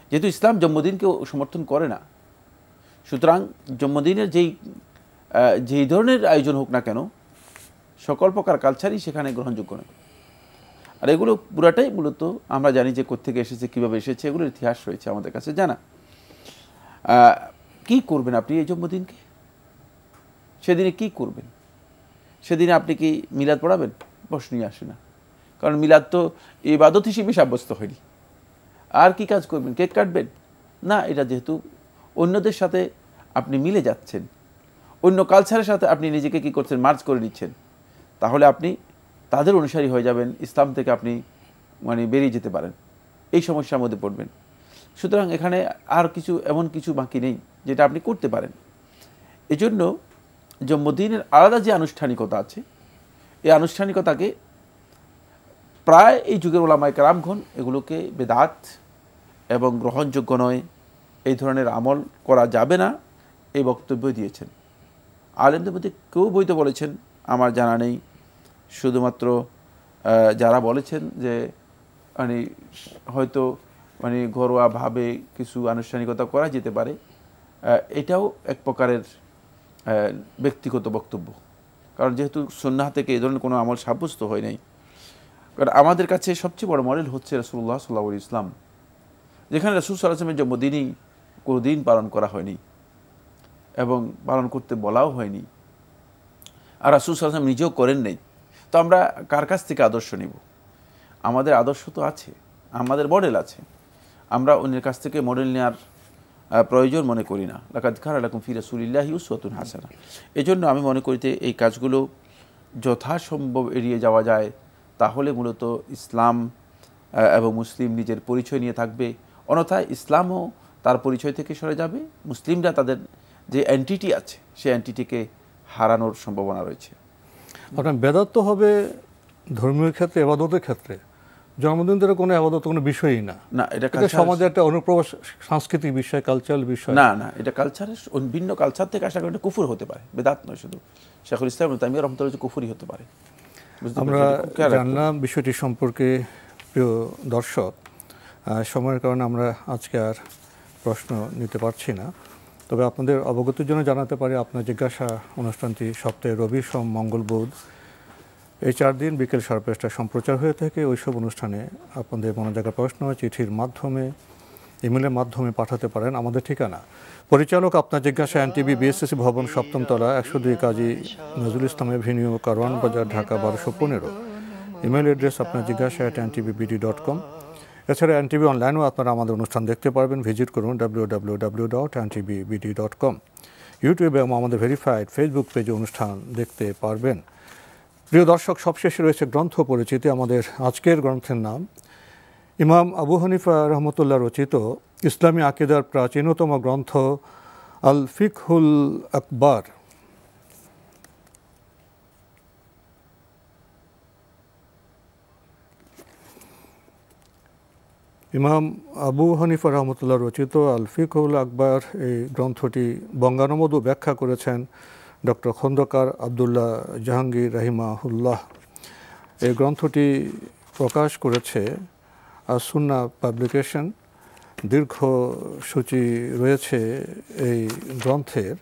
যেহেতু ইসলাম জন্মদিনকে সমর্থন করে না, সুতরাং জন্মদিনের যেই ধরনের আয়োজন হোক না কেন, সকল প্রকার কালচারই সেখানে গ্রহণযোগ্য নয়। আর এগুলো পুরাটাই মূলত আমরা জানি যে কোত্থেকে এসেছে, কীভাবে এসেছে, এগুলোর ইতিহাস রয়েছে আমাদের কাছে জানা। কি করবেন আপনি এই জন্মদিনকে? সেদিনে কি করবেন? সেদিনে আপনি কি মিলাদ পড়াবেন? প্রশ্নই আসে না, কারণ মিলাদ তো ইবাদত হিসেবে সাব্যস্ত হয়নি। আর কি কাজ করবেন? কেক কাটবেন? না, এটা যেহেতু অন্যদের সাথে আপনি মিলে যাচ্ছেন, অন্য কালচারের সাথে আপনি নিজেকে কি করছেন, মার্জ করে নিচ্ছেন, তাহলে আপনি তাদের অনুসারী হয়ে যাবেন, ইসলাম থেকে আপনি বেরিয়ে যেতে পারেন, এই সমস্যার মধ্যে পড়বেন। সুতরাং এখানে আর কিছু এমন কিছু বাকি নেই যেটা আপনি করতে পারেন। এজন্য জন্মদিনের আলাদা যে আনুষ্ঠানিকতা আছে, এই আনুষ্ঠানিকতাকে প্রায় এই যুগের ওলামায়ে কেরামগণ এগুলোকে বেদাত এবং গ্রহণযোগ্য নয়, এই ধরনের আমল করা যাবে না, এই বক্তব্য দিয়েছেন। আলেমদের মধ্যে কেউ বইতে বলেছেন আমার জানা নেই। শুধুমাত্র যারা বলেছেন যে হয়তো ঘরোয়াভাবে কিছু আনুষ্ঠানিকতা করা যেতে পারে, এটাও এক প্রকারের ব্যক্তিগত বক্তব্য। কারণ যেহেতু সুন্নাহ থেকে এই ধরনের কোনো আমল সাব্যস্ত হয় নাই। কারণ আমাদের কাছে সবচেয়ে বড় মডেল হচ্ছে রাসূলুল্লাহ সাল্লাল্লাহু আলাইহি ওয়াসাল্লাম, যেখানে রাসূল সাল্লাল্লাহু আলাইহি ওয়াসাল্লামের জন্মদিনই কোনো দিন পালন করা হয়নি এবং পালন করতে বলাও হয়নি, আর রাসূল সাল্লাল্লাহু আলাইহি ওয়াসাল্লাম নিজেও করেন নাই। তো আমরা কার কাছ থেকে আদর্শ নিব? আমাদের আদর্শ তো আছে, আমাদের মডেল আছে, আমরা অন্যের কাছ থেকে মডেল নেওয়ার প্রয়োজন মনে করি না। লাকাদ কানা লাকুম ফি রাসূলিল্লাহি উসওয়াতুন হাসানাহ। এজন্য আমি মনে করি যে এই কাজগুলো যথাসম্ভব এড়িয়ে যাওয়া যায়, তাহলে মূলত ইসলাম এবং মুসলিম নিজের পরিচয় নিয়ে থাকবে। অন্যথায় ইসলামও তার পরিচয় থেকে সরে যাবে, মুসলিমরা তাদের যে এন্টিটি আছে সেই এন্টিটিকে হারানোর সম্ভাবনা রয়েছে। আপনার বেদাত তো হবে ধর্মীয় ক্ষেত্রে, ইবাদতের ক্ষেত্রে। জন্মদিন তো কোনো ইবাদত, কোনো বিষয়ই না। না, এটা সমাজে একটা অনুপ্রবেশ, সাংস্কৃতিক বিষয়, কালচারাল বিষয়। না না, এটা কালচারের ভিন্ন কালচার থেকে আসা একটা কুফর হতে পারে, বেদাত নয় শুধু। শাইখুল ইসলাম ইবনে তাইমিয়া রাহমাতুল্লাহ কুফরই হতে পারে। আমরা জানলাম বিষয়টি সম্পর্কে। প্রিয় দর্শক, সময়ের কারণে আমরা আজকে আর প্রশ্ন নিতে পারছি না, তবে আপনাদের অবগতির জন্য জানাতে পারি আপনার জিজ্ঞাসা অনুষ্ঠানটি সপ্তাহে রবি, সোম, মঙ্গল, বুধ এই 4 দিন বিকেল 5:30টায় সম্প্রচার হয়ে থাকে। ওইসব অনুষ্ঠানে আপনাদের মনোজাগা প্রশ্ন চিঠির মাধ্যমে, ইমেলের মাধ্যমে পাঠাতে পারেন। আমাদের ঠিকানা পরিচালক আপনার জিজ্ঞাসা, এনটিভি, বিএসএসসি ভবন, 7ম তলা, 102 কাজী নজরুল ইসলাম এভিনিউ, কারওয়ান বাজার, ঢাকা 1215। ইমেল অ্যাড্রেস আপনার জিজ্ঞাসা @ntbbd.com। এছাড়া এনটিভি অনলাইনেও আপনারা আমাদের অনুষ্ঠান দেখতে পারবেন, ভিজিট করুন www.ntbbd.com। ইউটিউবে এবং আমাদের ভেরিফাইড ফেসবুক পেজে অনুষ্ঠান দেখতে পারবেন। প্রিয় দর্শক, সবশেষে রয়েছে গ্রন্থ পরিচিতি। আমাদের আজকের গ্রন্থের নাম ইমাম আবু হানিফা রহমতুল্লাহ রচিত ইসলামী আকিদার প্রাচীনতম গ্রন্থ আল ফিকহুল আকবার। ইমাম আবু হানিফা রহমতুল্লাহ রচিত আল ফিকহুল আকবার এই গ্রন্থটি বঙ্গানুবাদ ব্যাখ্যা করেছেন ডক্টর খন্দকার আবদুল্লাহ জাহাঙ্গীর রাহিমাহুল্লাহ। এই গ্রন্থটি প্রকাশ করেছে সুন্নাহ পাবলিকেশন। দীর্ঘ সূচি রয়েছে এই গ্রন্থের।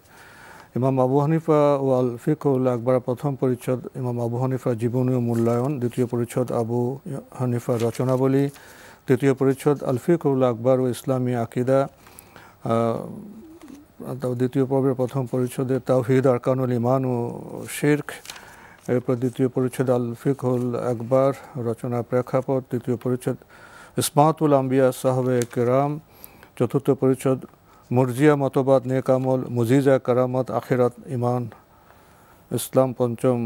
ইমাম আবু হানিফা ও আল ফিকহুল আকবার প্রথম পরিচ্ছদ ইমাম আবু হানিফা জীবনী ও মূল্যায়ন, দ্বিতীয় পরিচ্ছদ আবু হানিফার রচনাবলী, তৃতীয় পরিচ্ছদ আল ফিকহুল আকবার ও ইসলামী আকিদা, দ্বিতীয় পর্বের প্রথম পরিচ্ছদে তাওহীদ, আরকানুল ঈমান ও শিরক, এরপর দ্বিতীয় পরিচ্ছদ আল ফিকহুল আকবার রচনা প্রেক্ষাপট, তৃতীয় পরিচ্ছদ ইসমাতুল আম্বিয়া সাহাবে কেরাম, চতুর্থ পরিচ্ছদ মুরজিয়া মতবাদ, নেক আমল, মুজিজা, কারামত, আখিরাত, ঈমান, ইসলাম, পঞ্চম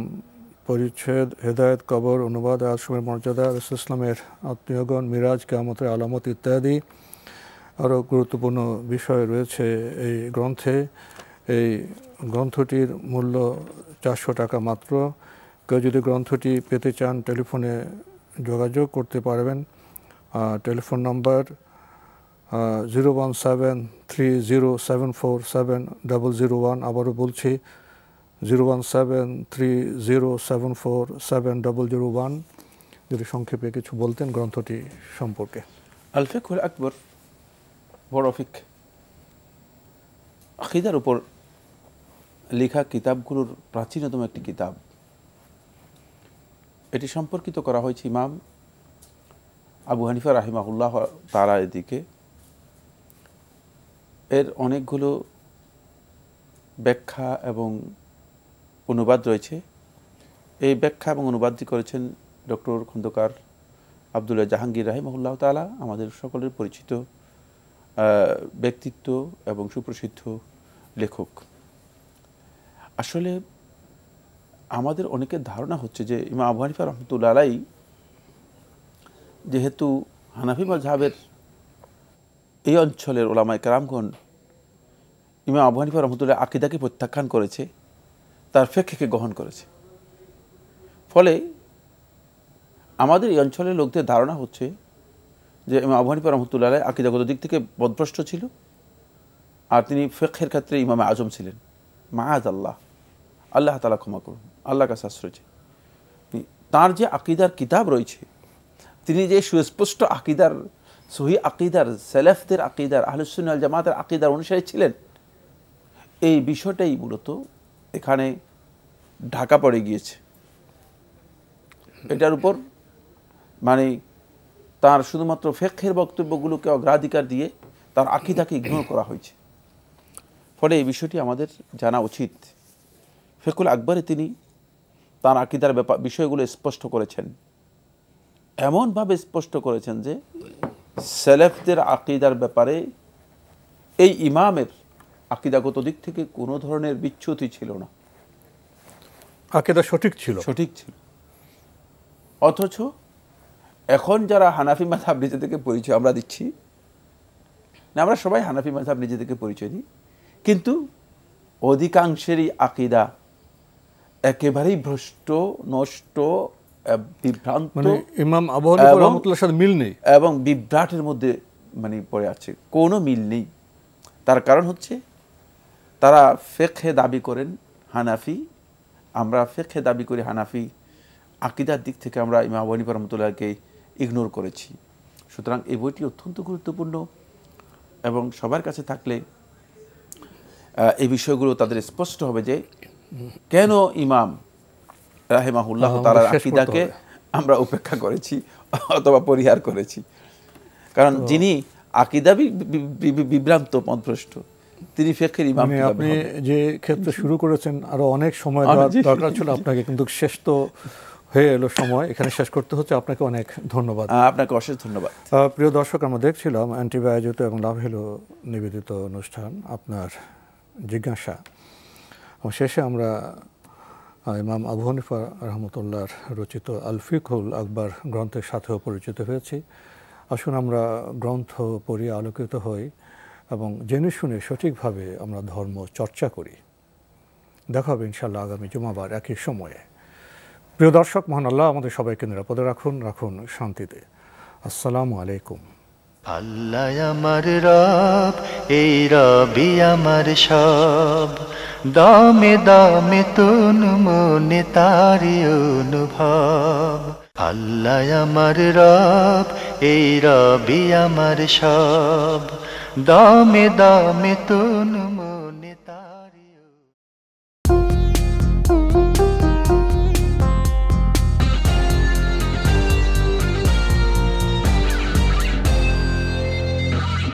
পরিচ্ছেদ, হেদায়েত, কবর, অনুবাদ, আয়াতসমূহের মর্যাদা, রাসূল ইসলামের আত্মীয়গণ, মিরাজ, কিয়ামতের আলামত ইত্যাদি আরও গুরুত্বপূর্ণ বিষয় রয়েছে এই গ্রন্থে। এই গ্রন্থটির মূল্য 400 টাকা মাত্র। কেউ যদি গ্রন্থটি পেতে চান টেলিফোনে যোগাযোগ করতে পারবেন। Telephone number 01730747001। আবারও বলছি 01730747001। যদি সংক্ষেপে কিছু বলতেন গ্রন্থটি সম্পর্কে। আল ফিকহুল আকবর, বড় ফিক, আকীদার উপর লেখা কিতাবগুলোর প্রাচীনতম একটি কিতাব। এটি সম্পর্কিত করা হয়েছে ইমাম আবু হানিফা রাহিমাহুল্লাহ তাআলা এদিকে। এর অনেকগুলো ব্যাখ্যা এবং অনুবাদ রয়েছে। এই ব্যাখ্যা এবং অনুবাদটি করেছেন ডক্টর খন্দকার আব্দুল্লাহ জাহাঙ্গীর রাহিমাহুল্লাহ তাআলা, আমাদের সকলের পরিচিত ব্যক্তিত্ব এবং সুপ্রসিদ্ধ লেখক। আসলে আমাদের অনেকের ধারণা হচ্ছে যে ইমাম আবু হানিফা রহমতুল্লাহ আলাইহি যেহেতু হানাফি মাযহাবের এই অঞ্চলের উলামায়ে কেরামগণ ইমাম আবু হানিফা রহমতুল্লাহ আকীদাকে প্রত্যাখ্যান করেছে, তার ফিকহকে গ্রহণ করেছে। ফলে আমাদের এই অঞ্চলের লোকদের ধারণা হচ্ছে যে ইমাম আবু হানিফা রহমতুল্লাহ আলাইহি আকীদাগত দিক থেকে পথভ্রষ্ট ছিল, আর তিনি ফিকহের ক্ষেত্রে ইমামে আজম ছিলেন। মাআযাল্লাহ, আল্লাহ তাআলা ক্ষমা করুন, আল্লাহর কাছে আশ্রয় চাই। তার যে আকীদার কিতাব রয়েছে, তিনি যে সুস্পষ্ট আকীদার, সহিহ আকীদার, সালাফদের আকীদার, আহলুস সুন্নাহ ওয়াল জামাতের আকীদার অনুসারী ছিলেন, এই বিষয়টাই মূলত এখানে ঢাকা পড়ে গিয়েছে। এটার উপর মানে তার শুধুমাত্র ফিকহের বক্তব্যগুলোকে অগ্রাধিকার দিয়ে তার আকীদাকে ইগনোর করা হয়েছে। ফলে এই বিষয়টি আমাদের জানা উচিত। ফিকহুল আকবরে তিনি তার আকীদার বিষয়গুলো স্পষ্ট করেছেন, এমনভাবে স্পষ্ট করেছেন যে সালাফদের আকীদার ব্যাপারে এই ইমামের আকীদাগত দিক থেকে কোনো ধরনের বিচ্যুতি ছিল না, আকীদা সঠিক ছিল। অথচ এখন যারা হানাফি মাযহাব নিজেদেরকে পরিচয় আমরা দিচ্ছি না, আমরা সবাই হানাফি মাযহাব নিজেদেরকে পরিচয় দিই, কিন্তু অধিকাংশেরই আকীদা একেবারেই ভ্রষ্ট, নষ্ট, বিভ্রান্ত, মানে ইমাম আবু হানিফা রাহমাতুল্লাহর সাথে মিল নেই এবং বিভ্রাটের মধ্যে মানে পড়ে আছে, কোনো মিল নেই। তার কারণ হচ্ছে তারা ফিকহে দাবি করেন হানাফি, আমরা ফিকহে দাবি করি হানাফি, আকীদার দিক থেকে আমরা ইমাম আবু হানিফা রাহমাতুল্লাহকে ইগনোর করেছি। সুতরাং এই বইটি অত্যন্ত গুরুত্বপূর্ণ এবং সবার কাছে থাকলে এই বিষয়গুলো তাদের স্পষ্ট হবে যে কেন ইমাম রাহিমাহুল্লাহ তাআলার আকীদাকে আমরা উপেক্ষা করেছি অথবা পরিহার করেছি। কারণ যিনি আকীদা বিভ্রান্ত, পথভ্রষ্ট, তিনি ফিকহের ইমাম। আপনি যে ক্ষেত্রে শুরু করেছেন আরো অনেক সময় দরকার ছিল আপনাকে, কিন্তু শেষ তো হয়ে এলো সময়, এখানে শেষ করতে হচ্ছে। আপনাকে অনেক ধন্যবাদ। আপনাকে অশেষ ধন্যবাদ। প্রিয় দর্শক, আমরা দেখছিলাম অ্যান্টিভি আয়োজিত এবং লাভ হেলো নিবেদিত অনুষ্ঠান আপনার জিজ্ঞাসা। শেষে আমরা ইমাম আবু হানিফা রাহমাতুল্লাহর রচিত আল ফিকহুল আকবর গ্রন্থের সাথেও পরিচিত হয়েছি। আসুন আমরা গ্রন্থ পড়ি, আলোকিত হই এবং জেনে শুনে সঠিকভাবে আমরা ধর্ম চর্চা করি। দেখা হবে ইনশাআল্লাহ আগামী জুমাবার একই সময়ে। প্রিয় দর্শক, মহান আল্লাহ আমাদের সবাইকে নিরাপদে রাখুন, রাখুন শান্তিতে। আসসালামু আলাইকুম। আল্লাহ আমার রব, এই রবি আমার সব, দামে দামে তুন মনে তারি অনুভব। আল্লাহ আমার রব, এই রবি আমার সব, দামে দামে তুন মনে তারি।